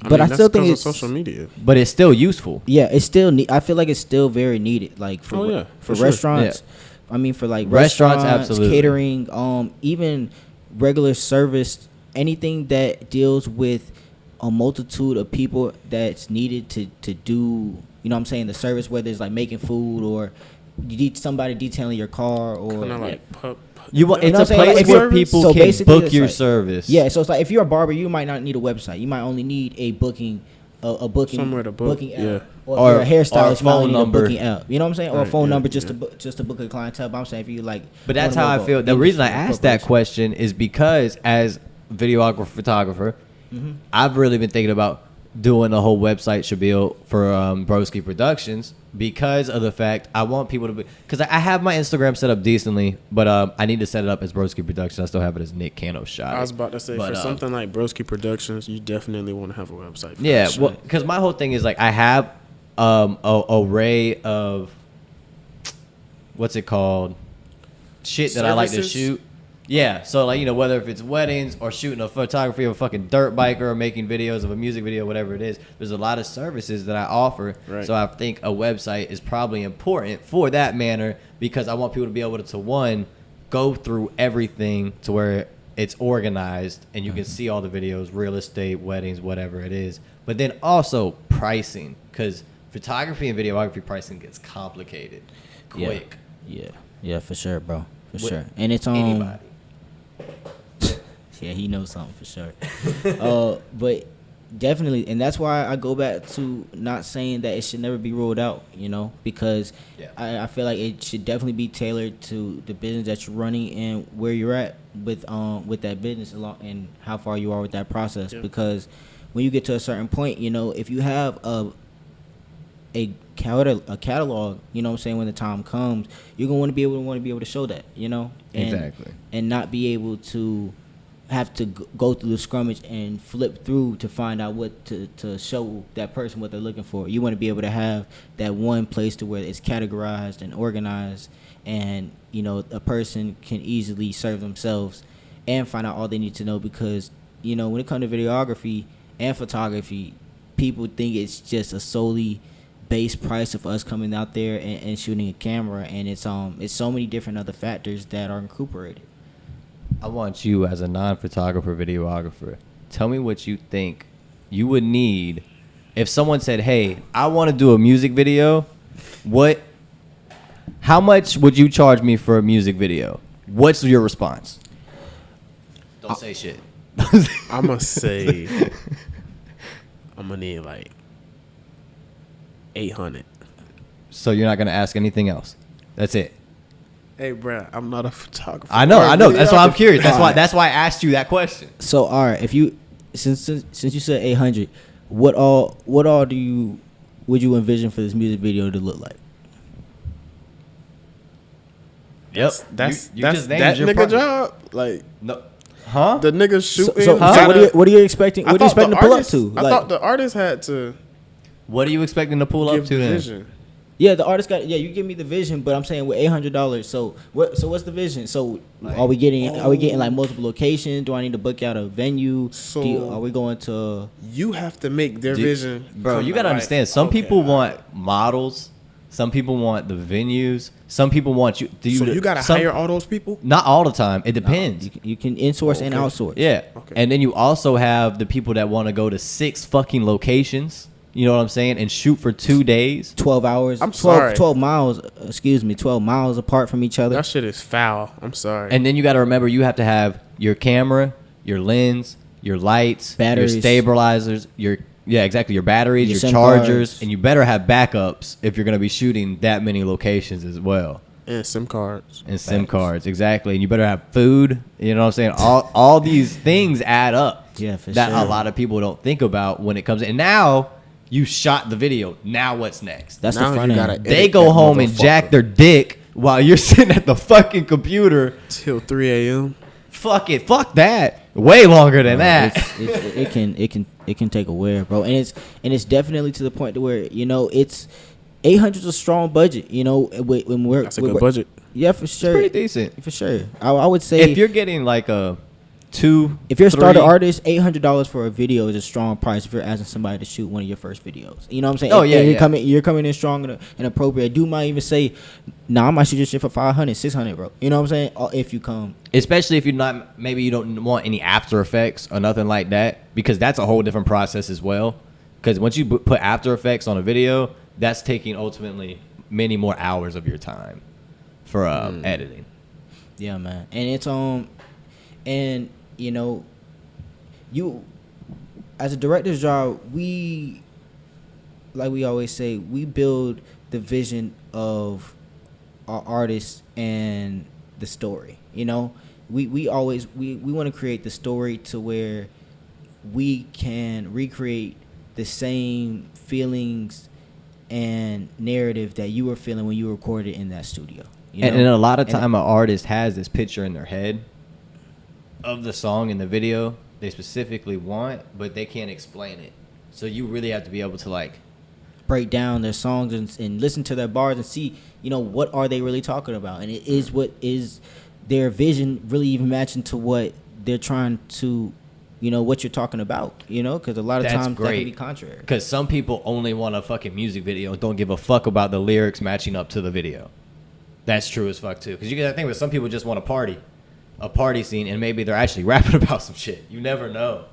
Speaker 3: But I still think
Speaker 2: it's
Speaker 3: it's
Speaker 2: social media.
Speaker 1: But it's still useful.
Speaker 3: Yeah, it's still. I feel like it's still very needed. Like for
Speaker 2: for sure.
Speaker 3: restaurants, I mean for like
Speaker 1: Restaurants, absolutely.
Speaker 3: catering, even regular service, anything that deals with a multitude of people that's needed to do. You know what I'm saying? The service, whether it's like making food or you need somebody detailing your car or
Speaker 2: Kind of like
Speaker 1: It's
Speaker 3: know
Speaker 1: a
Speaker 3: what I'm saying?
Speaker 1: place
Speaker 3: Like, if
Speaker 1: where
Speaker 3: you're-
Speaker 1: people
Speaker 3: so
Speaker 1: can
Speaker 3: basically
Speaker 1: book
Speaker 3: it's
Speaker 1: your
Speaker 3: like-
Speaker 1: service.
Speaker 3: yeah. So it's like if you're a barber, you might not need a website. You might only need a booking. A booking
Speaker 2: Somewhere to book,
Speaker 3: booking app.
Speaker 2: yeah.
Speaker 3: Or if you're a
Speaker 1: Or
Speaker 3: hairstylist, you might
Speaker 1: phone
Speaker 3: only need
Speaker 1: number.
Speaker 3: a booking app. You know what I'm saying? Or a
Speaker 2: Right,
Speaker 3: phone
Speaker 2: yeah,
Speaker 3: number just
Speaker 2: yeah.
Speaker 3: to book a clientele. But I'm saying if you like,
Speaker 1: But that's how I feel. The reason I asked that question is because as videographer, photographer, I've really been thinking about doing a whole website spiel for Broski Productions because of the fact I want people to be, because I have my Instagram set up decently, but I need to set it up as Broski Productions. I still have it as Nick Cano Shot.
Speaker 2: I was about to say,
Speaker 1: But,
Speaker 2: for something like Broski Productions, you definitely want to have a website. For
Speaker 1: yeah,
Speaker 2: that shit.
Speaker 1: well, because my whole thing is like I have a array of what's it called? Shit that I like to
Speaker 2: Services?
Speaker 1: shoot. Yeah, so like, you know, whether if it's weddings or shooting a photography of a fucking dirt biker or making videos of a music video, whatever it is, there's a lot of services that I offer.
Speaker 2: Right.
Speaker 1: So I think a website is probably important for that manner because I want people to be able to one, go through everything to where it's organized and you can see all the videos, real estate, weddings, whatever it is. But then also pricing, because photography and videography pricing gets complicated quick.
Speaker 3: Yeah, for sure, bro. For
Speaker 1: With
Speaker 3: sure. And it's
Speaker 1: Anybody.
Speaker 3: Yeah, he knows something for sure. But definitely, and that's why I go back to not saying that it should never be ruled out, you know, because
Speaker 1: Yeah.
Speaker 3: I feel like it should definitely be tailored to the business that you're running and where you're at with that business along and how far you are with that process.
Speaker 2: Yeah.
Speaker 3: Because when you get to a certain point, you know, if you have a catalog, you know what I'm saying, when the time comes, you're gonna want to be able to show that, you know,
Speaker 1: Exactly.
Speaker 3: and not be able to have to go through the scrummage and flip through to find out what to show that person what they're looking for. You want to be able to have that one place to where it's categorized and organized, and you know a person can easily serve themselves and find out all they need to know. Because you know when it comes to videography and photography, people think it's just a solely base price of us coming out there and shooting a camera, and it's so many different other factors that are incorporated.
Speaker 1: I want you as a non-photographer, videographer, tell me what you think you would need if someone said, hey, I want to do a music video. How much would you charge me for a music video? What's your response? Don't say shit.
Speaker 2: I'm going to say I'm going to need like 800.
Speaker 1: So you're not going to ask anything else? That's it?
Speaker 2: Hey, bro, I'm not a photographer.
Speaker 1: I know. That's why I'm curious. That's why I asked you that question.
Speaker 3: So, all right, if you since you said 800, what all would you envision for this music video to look like?
Speaker 1: Yep.
Speaker 2: That's
Speaker 1: You
Speaker 2: that's
Speaker 1: just named
Speaker 2: that
Speaker 1: your
Speaker 2: nigga
Speaker 1: project.
Speaker 2: job. Like
Speaker 1: No. Huh?
Speaker 2: the nigga shooting.
Speaker 3: So what are you expecting? What are you expecting to pull up to?
Speaker 2: I thought the artist had to
Speaker 1: What are you expecting to pull up
Speaker 2: give
Speaker 1: to then?
Speaker 2: vision.
Speaker 3: Yeah, the artist got. Yeah, you give me the vision, but I'm saying with $800. So what's the vision? So are we getting like multiple locations? Do I need to book out a venue?
Speaker 2: So-
Speaker 3: are we going to?
Speaker 2: You have to make their vision.
Speaker 1: Bro,
Speaker 2: come
Speaker 1: you
Speaker 2: to
Speaker 1: gotta
Speaker 2: life.
Speaker 1: understand. Some
Speaker 2: Okay,
Speaker 1: people
Speaker 2: all
Speaker 1: want
Speaker 2: right.
Speaker 1: models. Some people want the venues. Some people want you.
Speaker 2: So you gotta hire all those people.
Speaker 1: Not all the time. It depends.
Speaker 3: You can insource and
Speaker 2: Okay.
Speaker 3: outsource.
Speaker 1: Yeah.
Speaker 2: Okay.
Speaker 1: And then you also have the people that want to go to 6 fucking locations. You know what I'm saying? And shoot for 2 days.
Speaker 3: 12 hours.
Speaker 2: I'm
Speaker 3: 12,
Speaker 2: sorry.
Speaker 3: 12 miles. 12 miles apart from each other.
Speaker 2: That shit is foul. I'm sorry.
Speaker 1: And then you got to remember you have to have your camera, your lens, your lights,
Speaker 3: Batteries.
Speaker 1: your stabilizers, your batteries,
Speaker 3: Your
Speaker 1: your
Speaker 3: SIM
Speaker 1: chargers,
Speaker 3: cards.
Speaker 1: and you better have backups if you're going to be shooting that many locations as well.
Speaker 2: and SIM cards.
Speaker 1: And SIM cards, exactly. And you better have food. You know what I'm saying? All these things add up.
Speaker 3: Yeah, for
Speaker 1: that
Speaker 3: sure.
Speaker 1: a lot of people don't think about when it comes in. And now you shot the video. Now what's next?
Speaker 3: That's
Speaker 2: Now
Speaker 3: the front
Speaker 2: you
Speaker 3: end.
Speaker 2: gotta
Speaker 1: They
Speaker 2: edit
Speaker 1: go
Speaker 2: that
Speaker 1: home and jack
Speaker 2: motherfucker.
Speaker 1: their dick while you're sitting at the fucking computer.
Speaker 2: Till 3 a.m.
Speaker 1: Fuck it. Fuck that. Way longer than that.
Speaker 3: It can take a wear, bro, and it's definitely to the point to where you know it's 800 is a strong budget. You know, when we're
Speaker 2: That's a good budget.
Speaker 3: Yeah, for sure.
Speaker 1: Pretty decent.
Speaker 3: For sure. I would say
Speaker 1: If you're getting like a 2,
Speaker 3: if you're a starter
Speaker 1: 3
Speaker 3: artist, $800 for a video is a strong price. If you're asking somebody to shoot one of your first videos, you know what I'm saying?
Speaker 1: Oh,
Speaker 3: And
Speaker 1: yeah,
Speaker 3: you're coming in strong and appropriate. Dude might even say, "Nah, I might shoot your shit for 500, 600, bro." You know what I'm saying? If you come,
Speaker 1: especially if you're not, maybe you don't want any After Effects or nothing like that, because that's a whole different process as well. Because once you put After Effects on a video, that's taking ultimately many more hours of your time for editing.
Speaker 3: yeah, man, and it's and you know, you as a director's job, we always say, we build the vision of our artists and the story. You know, we want to create the story to where we can recreate the same feelings and narrative that you were feeling when you recorded in that studio. You know?
Speaker 1: And a lot of
Speaker 3: And-
Speaker 1: time, an artist has this picture in their head of the song and the video they specifically want, but they can't explain it. So you really have to be able to like
Speaker 3: break down their songs and listen to their bars and see, what are they really talking about, and it is what is their vision really even matching to what they're trying to, what you're talking about, because a lot of times that can be contrary.
Speaker 1: Because some people only want a fucking music video and don't give a fuck about the lyrics matching up to the video. That's true as fuck too. Because you gotta think with some people just want a party scene, and maybe they're actually rapping about some shit. You never know.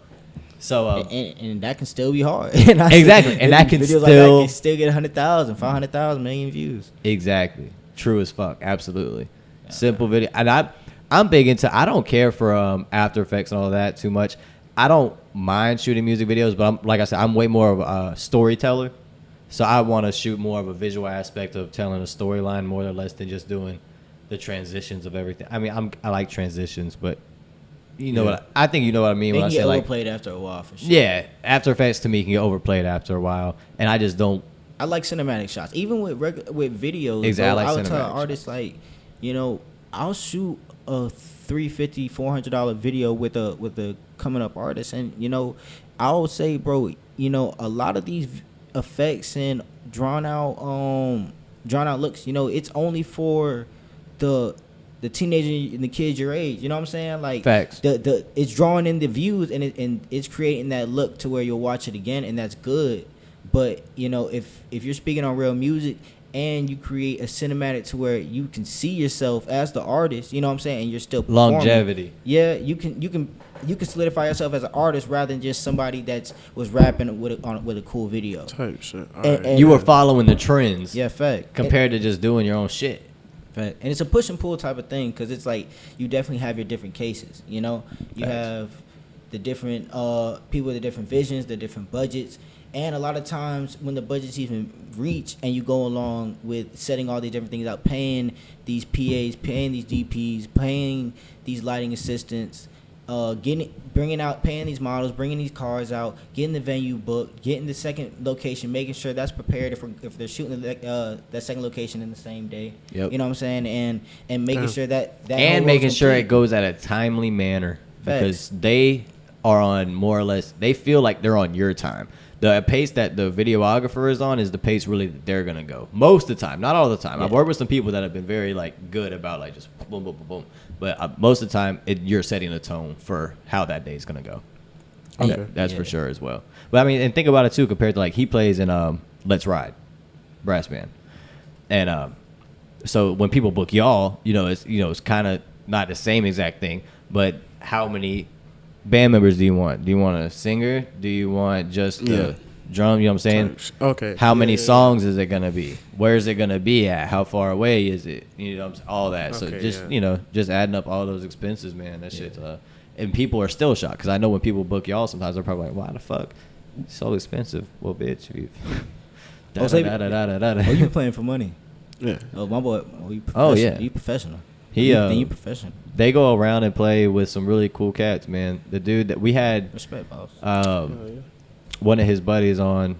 Speaker 1: So
Speaker 3: and that can still be hard.
Speaker 1: Exactly, and that can
Speaker 3: videos
Speaker 1: still
Speaker 3: like that can still get 100,000, 500,000, million views.
Speaker 1: Exactly, true as fuck. Absolutely, simple video. And I'm big into. I don't care for After Effects and all that too much. I don't mind shooting music videos, but like I said, I'm way more of a storyteller. So I want to shoot more of a visual aspect of telling a storyline more or less than just doing the transitions of everything. I mean, I like transitions, but you know what I think you know what I mean when I say like
Speaker 3: overplayed after a while for sure.
Speaker 1: Yeah, After Effects to me can get overplayed after a while, and I just don't.
Speaker 3: I like cinematic shots, even with videos.
Speaker 1: Exactly,
Speaker 3: I would tell artists like, I'll shoot a $350, $400 video with a coming up artist, and I would say, bro, a lot of these effects and drawn out looks, it's only for the teenager and the kids your age. You know what I'm saying? Like,
Speaker 1: facts.
Speaker 3: It's drawing in the views and it's creating that look to where you'll watch it again, and that's good. But if you're speaking on real music and you create a cinematic to where you can see yourself as the artist, you know what I'm saying, and you're still performing,
Speaker 1: longevity.
Speaker 3: Yeah, you can solidify yourself as an artist rather than just somebody that was rapping with a cool video
Speaker 2: type shit.
Speaker 3: And
Speaker 1: you were following the trends.
Speaker 3: Yeah, fact.
Speaker 1: Compared to just doing your own shit.
Speaker 3: Fact. And it's a push and pull type of thing, because it's like you definitely have your different cases. You have the different people with the different visions, the different budgets. And a lot of times when the budgets even reach and you go along with setting all these different things out, paying these PAs, paying these DPs, paying these lighting assistants, paying these models, bringing these cars out, getting the venue booked, getting the second location, making sure that's prepared if they're shooting that second location in the same day.
Speaker 1: Yep.
Speaker 3: You know what I'm saying? And making sure that
Speaker 1: and making sure it goes at a timely manner. Facts. Because they are on more or less, they feel like they're on your time. The pace that the videographer is on is the pace really that they're gonna go most of the time, not all the time. Yeah. I've worked with some people that have been very like good about like just boom, boom, boom, boom. But most of the time, you're setting the tone for how that day is gonna go. Okay, that's for sure as well. But I mean, and think about it too, compared to like he plays in Let's Ride, brass band, and so when people book y'all, it's kind of not the same exact thing. But how many band members do you want? Do you want a singer? Do you want just the drum? You know what I'm saying?
Speaker 2: Okay.
Speaker 1: How many songs is it gonna be? Where is it gonna be at? How far away is it? All that. So just adding up all those expenses, man. That shit's and people are still shocked, because I know when people book y'all, sometimes they're probably like, "Why the fuck? It's so expensive." Well, bitch,
Speaker 3: you playing for money?
Speaker 2: Yeah.
Speaker 3: Oh, my boy. You professional. You professional.
Speaker 1: They go around and play with some really cool cats, man. The dude that we had,
Speaker 3: respect, boss.
Speaker 1: One of his buddies on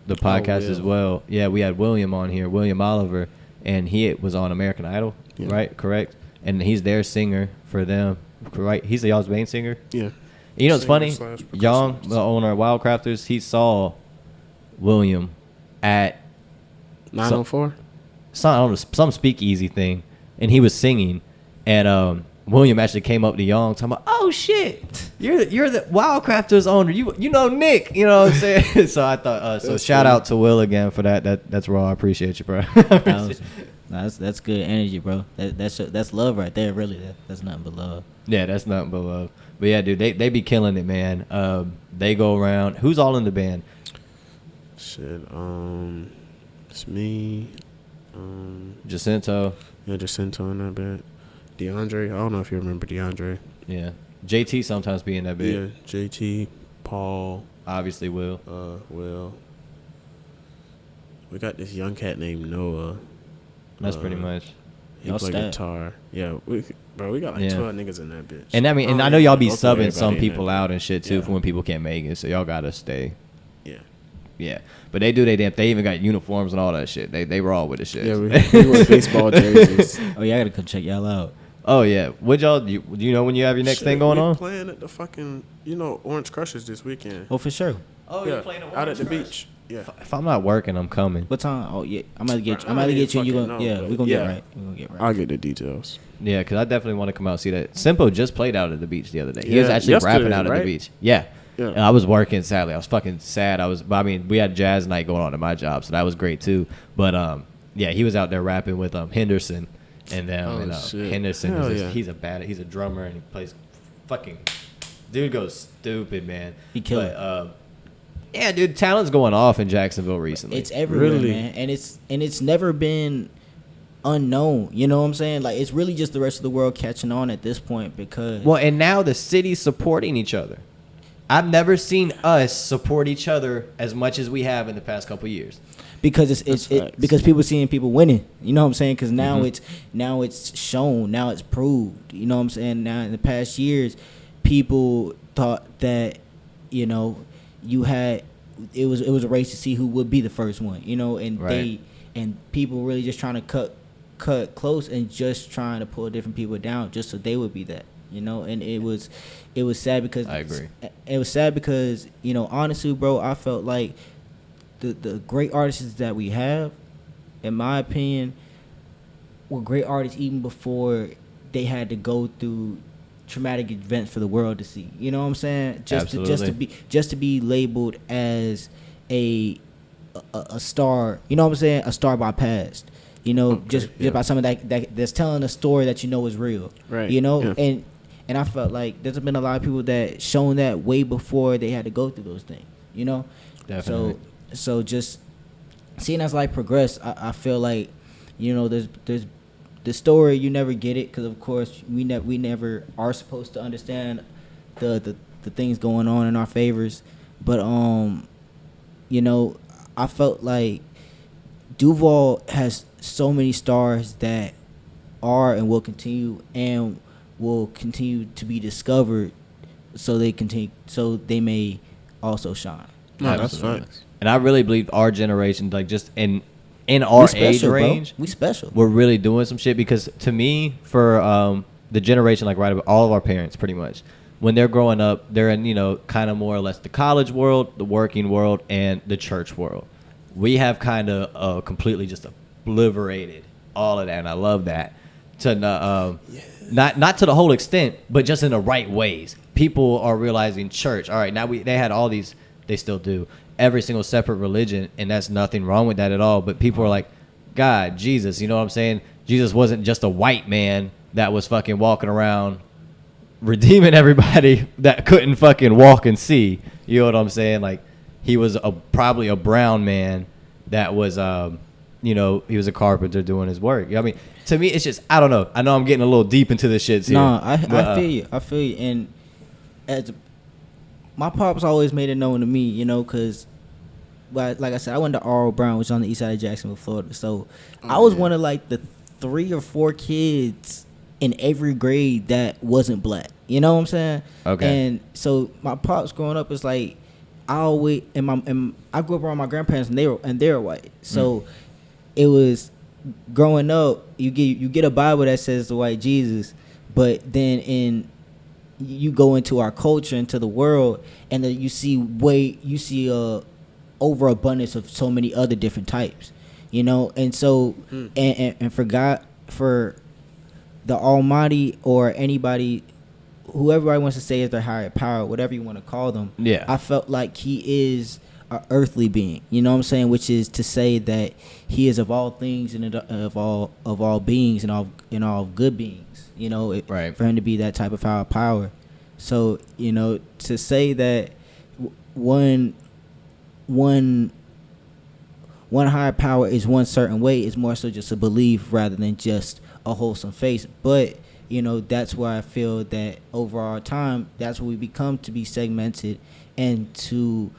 Speaker 1: the podcast as well. Yeah, we had William on here, William Oliver, and he was on American Idol, right? Correct. And he's their singer for them, right? He's y'all's main singer.
Speaker 2: Yeah.
Speaker 1: It's funny. Young, the owner of Wildcrafters, he saw William at
Speaker 2: 904.
Speaker 1: Some speakeasy thing, and he was singing, and William actually came up to Young talking about, "Oh shit, you're the Wildcrafters owner. You know Nick." You know what I'm saying? So I thought shout out to Will again for that. That's raw. I appreciate you, bro.
Speaker 3: That's good energy, bro. That's love right there. Really, that's nothing but love.
Speaker 1: Yeah, that's nothing but love. But yeah, dude, they be killing it, man. They go around. Who's all in the band?
Speaker 2: Shit, it's me.
Speaker 1: Jacinto.
Speaker 2: Yeah, Jacinto in that band. DeAndre. I don't know if you remember DeAndre.
Speaker 1: Yeah. JT sometimes be in that band.
Speaker 2: Yeah, JT, Paul.
Speaker 1: Obviously Will.
Speaker 2: Will. We got this young cat named Noah.
Speaker 1: That's pretty much.
Speaker 2: He play guitar. Yeah, we got like 12 niggas in that bitch.
Speaker 1: And I mean, I know y'all be subbing some people out and shit too for when people can't make it. So y'all gotta stay.
Speaker 2: Yeah.
Speaker 1: Yeah, but they do they damn. They even got uniforms and all that shit. They raw with the shit.
Speaker 2: Yeah, we wear baseball jerseys.
Speaker 3: Oh yeah, I gotta come check y'all out.
Speaker 1: Oh yeah, would y'all? Do you know when you have your next thing going on?
Speaker 2: Playing at the fucking Orange Crushers this weekend.
Speaker 3: Oh for sure.
Speaker 1: Oh,
Speaker 2: yeah,
Speaker 1: you're playing
Speaker 2: out at the beach. Yeah.
Speaker 1: If I'm not working, I'm coming.
Speaker 3: What time? Oh yeah, I'm gonna get you.
Speaker 2: I
Speaker 3: I'm gonna
Speaker 2: don't
Speaker 3: get you. And you
Speaker 2: even
Speaker 3: gonna
Speaker 2: fucking know,
Speaker 3: we
Speaker 2: but
Speaker 3: gonna
Speaker 2: yeah.
Speaker 3: get right. We gonna get right.
Speaker 2: I'll get the details.
Speaker 1: Yeah, because I definitely want to come out and see that. Simpo just played out at the beach the other day. He was
Speaker 2: Yeah,
Speaker 1: actually
Speaker 2: yesterday,
Speaker 1: rapping out at
Speaker 2: right?
Speaker 1: the beach. Yeah.
Speaker 2: Yeah.
Speaker 1: And I was working, sadly. I was fucking sad. I mean, we had jazz night going on at my job, so that was great too. But yeah, he was out there rapping with Henderson and them.
Speaker 2: Oh,
Speaker 1: and
Speaker 2: shit.
Speaker 1: Henderson
Speaker 2: Hell
Speaker 1: is
Speaker 2: yeah.
Speaker 1: he's a drummer and he plays fucking dude goes stupid, man.
Speaker 3: He killed it.
Speaker 1: Yeah, dude, talent's going off in Jacksonville recently.
Speaker 3: It's everywhere,
Speaker 2: Really?
Speaker 3: man, and it's never been unknown. You know what I'm saying? Like, it's really just the rest of the world catching on at this point because
Speaker 1: Well, and now the city's supporting each other. I've never seen us support each other as much as we have in the past couple of years.
Speaker 3: because
Speaker 2: That's facts.
Speaker 3: because people seeing people winning. You know what I'm saying? Because
Speaker 1: Mm-hmm.
Speaker 3: now it's shown, now it's proved. You know what I'm saying? Now in the past years, people thought that you had it was a race to see who would be the first one. And
Speaker 1: Right.
Speaker 3: people really just trying to cut close and just trying to pull different people down just so they would be that. And it was sad because
Speaker 1: I agree.
Speaker 3: It was sad because honestly, bro, I felt like the great artists that we have, in my opinion, were great artists even before they had to go through traumatic events for the world to see. You know what I'm saying? Just to be labeled as a star. You know what I'm saying? A star by past. Just by something that's telling a story that is real.
Speaker 2: Right.
Speaker 3: Yeah. And I felt like there's been a lot of people that shown that way before they had to go through those things.
Speaker 1: Definitely.
Speaker 3: So just seeing as life progress, I feel like there's the story, you never get it because of course we never are supposed to understand the things going on in our favors, but I felt like Duval has so many stars that are and will continue to be discovered, so they may also shine.
Speaker 2: No, that's
Speaker 1: Absolutely.
Speaker 2: facts.
Speaker 1: And I really believe our generation, like just in our
Speaker 3: We special,
Speaker 1: age
Speaker 3: bro.
Speaker 1: range,
Speaker 3: We special.
Speaker 1: we're really doing some shit because to me, for the generation, like right, all of our parents pretty much, when they're growing up, they're in, kind of more or less the college world, the working world, and the church world. We have kind of completely just obliterated all of that, and I love that. To not to the whole extent, but just in the right ways. People are realizing church. All right, now they had all these, they still do, every single separate religion, and that's nothing wrong with that at all. But people are like, God, Jesus, you know what I'm saying? Jesus wasn't just a white man that was fucking walking around redeeming everybody that couldn't fucking walk and see. You know what I'm saying? Like, he was probably a brown man that was, he was a carpenter doing his work. I mean, to me, it's just, I don't know. I know I'm getting a little deep into this shit here.
Speaker 3: No, I feel you. I feel you. And my pops always made it known to me, because, like I said, I went to R.O. Brown, which is on the east side of Jacksonville, Florida. So I was one of like the 3 or 4 kids in every grade that wasn't black. You know what I'm saying?
Speaker 1: Okay.
Speaker 3: And so my pops growing up is like, I always and I grew up around my grandparents and they were white. So it was growing up, you get a Bible that says the white Jesus, but then you go into our culture, into the world, and then you see overabundance of so many other different types, and so and for God, for the Almighty or anybody, whoever I wants to say is their higher power, whatever you want to call them.
Speaker 1: Yeah.
Speaker 3: I felt like he is an earthly being, you know what I'm saying, which is to say that he is of all things and of all beings and all good beings,
Speaker 1: Right.
Speaker 3: for him to be that type of higher power. So, to say that one higher power is one certain way is more so just a belief rather than just a wholesome faith. But that's why I feel that over our time, that's what we become to be segmented and to,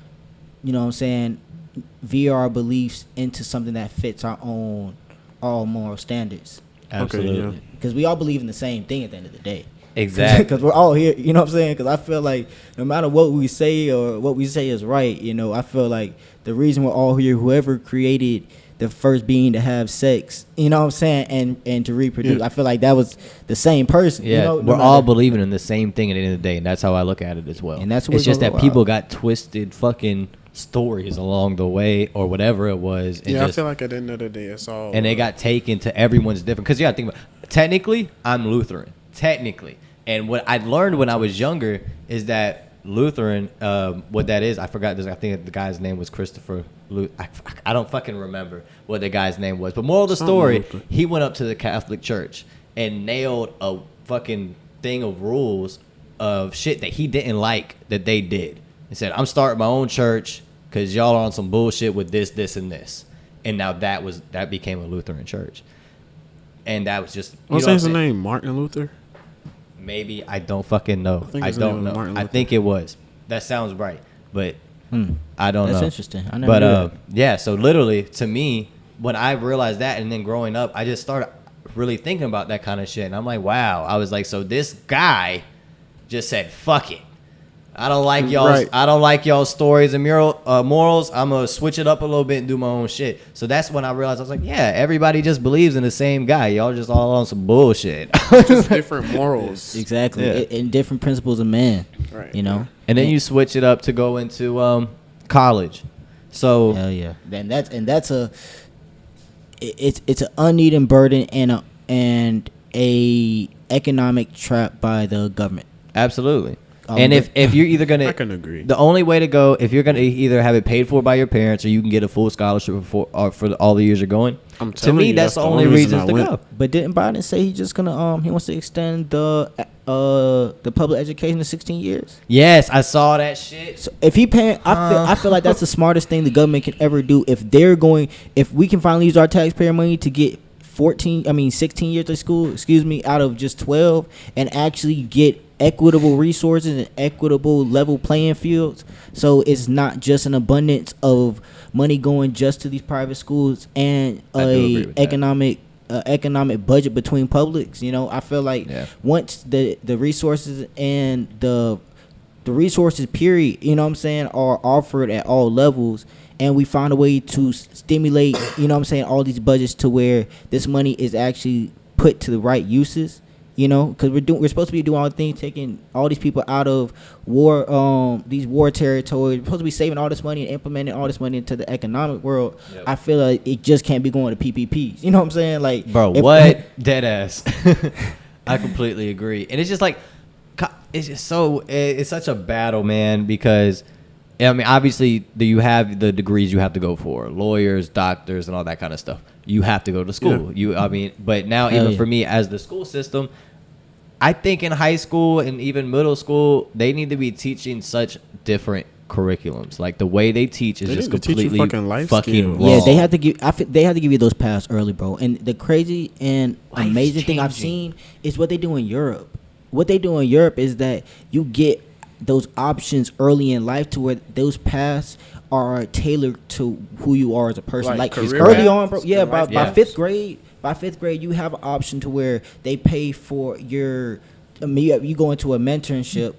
Speaker 3: veer our beliefs into something that fits our own all moral standards.
Speaker 1: Absolutely.
Speaker 2: Okay, yeah.
Speaker 3: Because we all believe in the same thing at the end of the day.
Speaker 1: Exactly.
Speaker 3: Because we're all here, you know what I'm saying? Because I feel like no matter what we say or what we say is right, I feel like the reason we're all here, whoever created the first being to have sex, you know what I'm saying, and to reproduce, I feel like that was the same person.
Speaker 1: Yeah, we're all believing in the same thing at the end of the day, and that's how I look at it as well.
Speaker 3: And that's what
Speaker 1: it's
Speaker 3: we're
Speaker 1: just
Speaker 3: gonna
Speaker 1: that
Speaker 3: go
Speaker 1: people
Speaker 3: out.
Speaker 1: got twisted fucking stories along the way or whatever it was. And
Speaker 2: Yeah,
Speaker 1: just,
Speaker 2: I feel like at the end of the day, it's all.
Speaker 1: and they got taken to everyone's different. Because, yeah, think about technically, I'm Lutheran. Technically. And what I learned when I was younger is that Lutheran, what that is, I forgot this. I think the guy's name was Christopher. I don't fucking remember what the guy's name was. But moral of the story, he went up to the Catholic Church and nailed a fucking thing of rules of shit that he didn't like that they did. He said, I'm starting my own church because y'all are on some bullshit with this, this, and this. And now that became a Lutheran church. And that was just...
Speaker 2: What's his name? Martin Luther?
Speaker 1: Maybe. I don't fucking know. I don't know. I think it was. That sounds right. But I don't know.
Speaker 3: That's interesting. I never knew that.
Speaker 1: Yeah, so literally, to me, when I realized that and then growing up, I just started really thinking about that kind of shit. And I'm like, wow. I was like, so this guy just said, fuck it. I don't like y'all. Right. I don't like y'all stories and morals. I'm gonna switch it up a little bit and do my own shit. So that's when I realized I was like, yeah, everybody just believes in the same guy. Y'all just all on some bullshit.
Speaker 2: Just different morals.
Speaker 3: Exactly, yeah. And different principles of man.
Speaker 2: Right.
Speaker 3: You know.
Speaker 1: And then you switch it up to go into college. So
Speaker 3: hell yeah, it's an unneeded burden and a economic trap by the government.
Speaker 1: Absolutely. And if you're either gonna,
Speaker 2: I can agree.
Speaker 1: The only way to go, if you're gonna either have it paid for by your parents or you can get a full scholarship for all the years you're going. To me, that's the only reason to go.
Speaker 3: But didn't Biden say he's just gonna he wants to extend the public education to 16 years?
Speaker 1: Yes, I saw that shit.
Speaker 3: So if he paying, I feel like that's the smartest thing the government can ever do. If we can finally use our taxpayer money to get 16 years of school, out of just 12, and actually get equitable resources and equitable level playing fields, so it's not just an abundance of money going just to these private schools and economic budget between publics. I feel like once the resources and the resources period, are offered at all levels, and we find a way to stimulate, all these budgets to where this money is actually put to the right uses. Because we're supposed to be doing all the things, taking all these people out of war, these war territories. We're supposed to be saving all this money and implementing all this money into the economic world. Yep. I feel like it just can't be going to PPPs. You know what I'm saying? Like,
Speaker 1: bro, what? Dead ass. I completely agree. And it's just like, it's just it's such a battle, man, because, I mean, obviously, you have the degrees you have to go for, lawyers, doctors, and all that kind of stuff. You have to go to school. Yeah. But now even for me as the school system, I think in high school and even middle school, they need to be teaching such different curriculums. Like the way they teach is just completely fucking wrong.
Speaker 3: Yeah, they have to give you those paths early, bro. And the crazy and amazing thing I've seen is what they do in Europe. What they do in Europe is that you get those options early in life to where those paths are tailored to who you are as a person. Like early on, bro. Yeah, by fifth grade. By fifth grade, you have an option to where they pay for your. You go into a mentorship.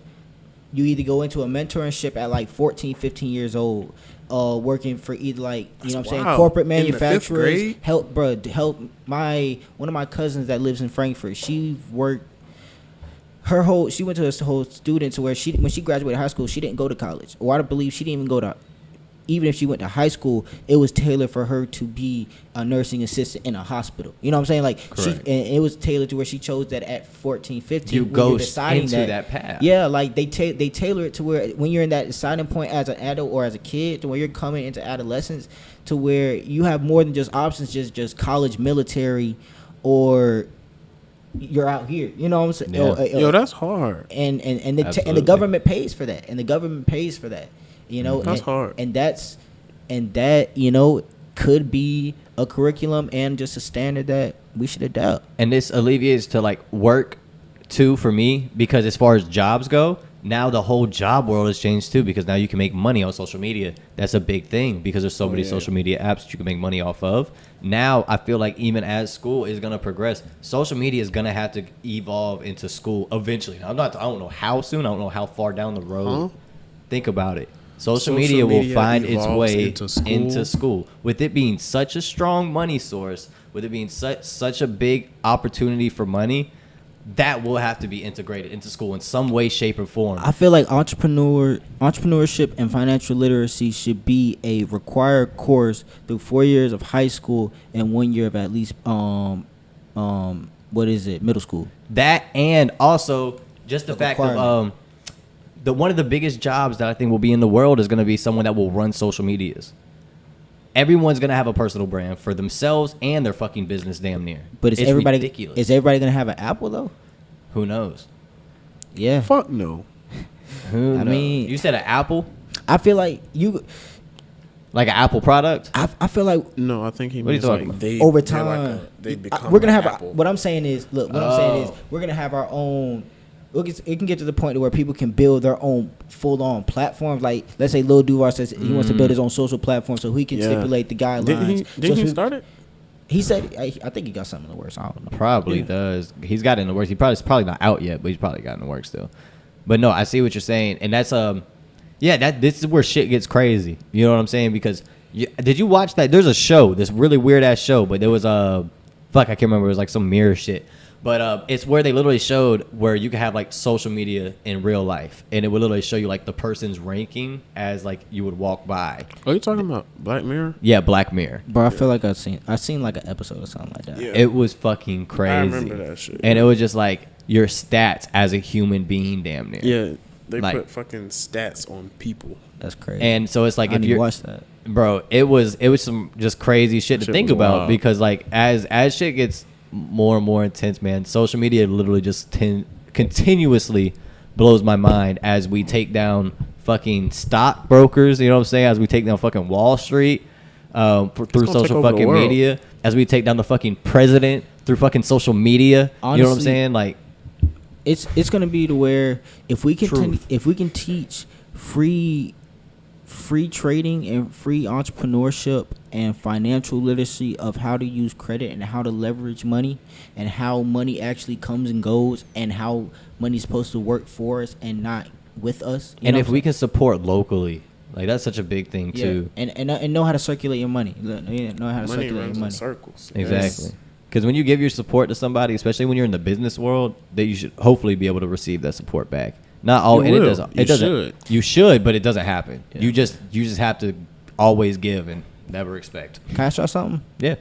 Speaker 3: You either go into a mentorship at like 14, 15 years old, working for either corporate manufacturers. Help one of my cousins that lives in Frankfurt. She worked. She went to a whole student to where when she graduated high school, she didn't go to college. Or I believe she didn't even go to. Even if she went to high school, it was tailored for her to be a nursing assistant in a hospital. You know what I'm saying? Like, and it was tailored to where she chose that at 14, 15.
Speaker 1: You go into that path.
Speaker 3: Yeah, like they tailor it to where when you're in that deciding point as an adult or as a kid, to where you're coming into adolescence, to where you have more than just options, just college, military, or you're out here. You know what I'm saying?
Speaker 2: Yo, that's hard.
Speaker 3: And the government pays for that.
Speaker 2: That's hard.
Speaker 3: And that could be a curriculum and just a standard that we should adopt.
Speaker 1: And this alleviates to like work too for me, because as far as jobs go, now the whole job world has changed too, because now you can make money on social media. That's a big thing because there's so many social media apps that you can make money off of. Now I feel like even as school is going to progress, social media is going to have to evolve into school eventually. I don't know how soon. I don't know how far down the road. Think about it. Social media will find its way into school. With it being such a strong money source, with it being such a big opportunity for money, that will have to be integrated into school in some way, shape, or form.
Speaker 3: I feel like entrepreneurship and financial literacy should be a required course through 4 years of high school and 1 year of at least middle school.
Speaker 1: That, and also just the fact
Speaker 3: requirement.
Speaker 1: of one of the biggest jobs that I think will be in the world is going to be someone that will run social medias. Everyone's going to have a personal brand for themselves and their fucking business, damn near.
Speaker 3: But
Speaker 1: it's
Speaker 3: everybody
Speaker 1: ridiculous.
Speaker 3: is everybody gonna have an Apple though?
Speaker 1: Who knows?
Speaker 3: Yeah.
Speaker 2: Fuck no.
Speaker 1: Who knows?
Speaker 3: mean-
Speaker 1: You said an Apple,
Speaker 3: I feel like you.
Speaker 1: like an Apple product.
Speaker 3: I feel like
Speaker 2: No, I think he
Speaker 1: What are you
Speaker 2: means
Speaker 1: talking
Speaker 2: like
Speaker 1: about?
Speaker 2: they
Speaker 3: over
Speaker 2: they're
Speaker 3: time,
Speaker 2: they become
Speaker 3: we're gonna have.
Speaker 2: Apple.
Speaker 3: What I'm saying is, look. What I'm saying is, we're gonna have our own. It can get to the point where people can build their own full-on platforms. Like, let's say Lil Duval says he wants to build his own social platform, so he can
Speaker 2: Yeah.
Speaker 3: stipulate the guidelines.
Speaker 2: Didn't he start it?
Speaker 3: He said, I think he got something in the works. I don't know.
Speaker 1: Probably
Speaker 2: Yeah.
Speaker 1: does. He's got it in the works. It's probably not out yet, but he's probably got it in the works still. But no, I see what you're saying, and that's this is where shit gets crazy. You know what I'm saying? Because did you watch that? There's a show, this really weird ass show, but there was I can't remember. It was like some mirror shit. But it's where they literally showed where you can have like social media in real life, and it would literally show you like the person's ranking as like you would walk by.
Speaker 2: Are you talking about Black Mirror?
Speaker 1: Yeah, Black Mirror.
Speaker 3: Bro, I feel like I've seen like an episode or something like that.
Speaker 2: Yeah.
Speaker 1: It was fucking crazy.
Speaker 2: I remember that shit.
Speaker 1: And it was just like your stats as a human being, damn near.
Speaker 2: Yeah, they
Speaker 1: Like-
Speaker 2: put fucking stats on people.
Speaker 3: That's crazy.
Speaker 1: And so it's like
Speaker 3: I
Speaker 1: if
Speaker 3: need to
Speaker 1: you're
Speaker 3: watch that.
Speaker 1: bro, it was some just crazy shit to
Speaker 2: Shit
Speaker 1: think
Speaker 2: was
Speaker 1: about
Speaker 2: wild.
Speaker 1: because like as shit gets more and more intense, man, social media literally just continuously blows my mind as we take down fucking stockbrokers, you know what I'm saying, as we take down fucking Wall Street through
Speaker 2: gonna take
Speaker 1: social
Speaker 2: over the
Speaker 1: fucking
Speaker 2: world.
Speaker 1: media, as we take down the fucking president through fucking social media. You know what I'm
Speaker 3: Honestly,
Speaker 1: saying? Like,
Speaker 3: It's gonna be to where if we can
Speaker 1: Truth.
Speaker 3: teach free trading and free entrepreneurship and financial literacy of how to use credit and how to leverage money and how money actually comes and goes and how money's supposed to work for us and not with us. You
Speaker 1: and
Speaker 3: know
Speaker 1: if
Speaker 3: what
Speaker 1: we
Speaker 3: I'm
Speaker 1: can support locally, like that's such a big thing
Speaker 3: saying?
Speaker 1: too.
Speaker 3: and know how to circulate your money. Know how to
Speaker 2: Money
Speaker 3: circulate
Speaker 2: runs
Speaker 3: your
Speaker 2: in
Speaker 3: money.
Speaker 2: circles.
Speaker 1: Exactly. Because when you give your support to somebody, especially when you're in the business world, that you should hopefully be able to receive that support back. Not all,
Speaker 2: You
Speaker 1: and it
Speaker 2: will.
Speaker 1: doesn't.
Speaker 2: You
Speaker 1: It doesn't.
Speaker 2: should.
Speaker 1: You should, but it doesn't happen.
Speaker 3: Yeah.
Speaker 1: You just have to always give and never expect.
Speaker 3: Can I ask y'all something?
Speaker 1: Yeah.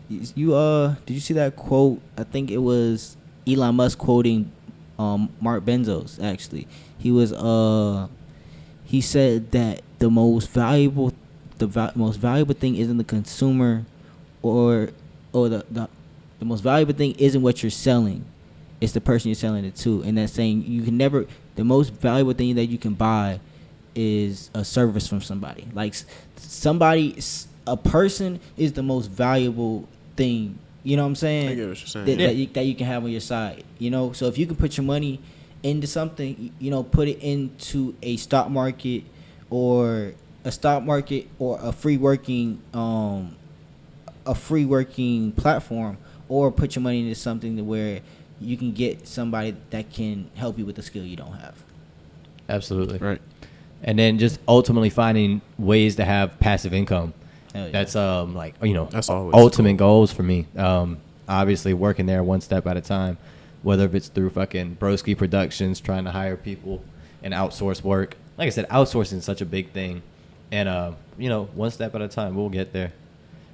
Speaker 3: You did you see that quote? I think it was Elon Musk quoting Mark Bezos. Actually, he said that the most valuable thing isn't the consumer, or the most valuable thing isn't what you're selling. It's the person you're selling it to, and that's saying you can never. The most valuable thing that you can buy is a service from somebody. Like a person is the most valuable thing. You know what I'm saying?
Speaker 2: I get what you're saying.
Speaker 3: That you can have on your side. You know, so if you can put your money into something, you know, put it into a stock market or a free working platform, or put your money into something to where you can get somebody that can help you with the skill you don't have.
Speaker 1: Absolutely.
Speaker 2: Right.
Speaker 1: And then just ultimately finding ways to have passive income.
Speaker 3: Hell yeah.
Speaker 1: That's like, you know,
Speaker 2: That's always
Speaker 1: ultimate
Speaker 2: cool.
Speaker 1: goals for me. Obviously working there one step at a time, whether if it's through fucking Broski Productions, trying to hire people and outsource work. Like I said, outsourcing is such a big thing. And, you know, one step at a time, we'll get there.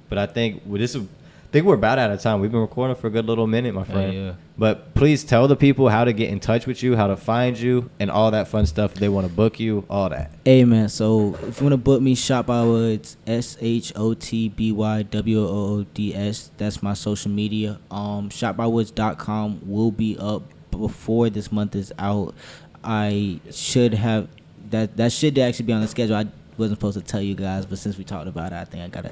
Speaker 1: But I think we're about out of time. We've been recording for a good little minute, my friend.
Speaker 3: Yeah.
Speaker 1: But please tell the people how to get in touch with you, how to find you, and all that fun stuff. If they want to book you, all that.
Speaker 3: Hey man, so if you want to book me, Shotbywoods, SHOTBYWOODS. That's my social media. Shotbywoods.com will be up before this month is out. I should have that should actually be on the schedule. I wasn't supposed to tell you guys, but since we talked about it, I think I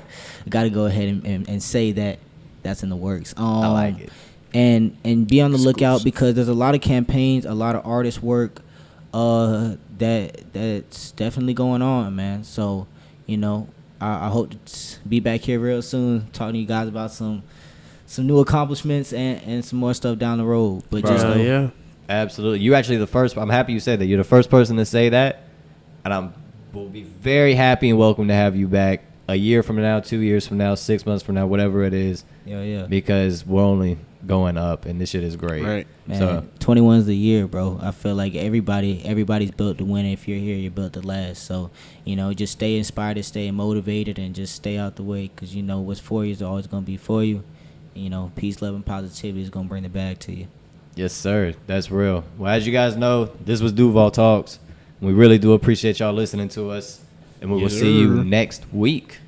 Speaker 3: gotta go ahead and say that that's in the works.
Speaker 1: I like it.
Speaker 3: And be on the lookout
Speaker 2: Exclusive.
Speaker 3: because there's a lot of campaigns, a lot of artist work that's definitely going on, man. So, you know, I hope to be back here real soon talking to you guys about some new accomplishments and some more stuff down the road. But
Speaker 1: Bro,
Speaker 3: just know,
Speaker 2: Yeah.
Speaker 1: Absolutely. You actually the first. I'm happy you said that. You're the first person to say that, and will be very happy and welcome to have you back a year from now, 2 years from now, 6 months from now, whatever it is.
Speaker 3: yeah.
Speaker 1: Because we're only going up, and this shit is great.
Speaker 2: Right.
Speaker 3: Man,
Speaker 1: So
Speaker 3: 21's the year, bro. I feel like everybody's built to win. If you're here, you're built to last. So, just stay inspired and stay motivated and just stay out the way, because what's for you is always going to be for you. Peace, love, and positivity is going to bring the bag to you.
Speaker 1: yes, sir. That's real. Well, as you guys know, this was Duval Talks. We really do appreciate y'all listening to us, and we will
Speaker 2: Yes,
Speaker 1: see you
Speaker 2: sir.
Speaker 1: next week.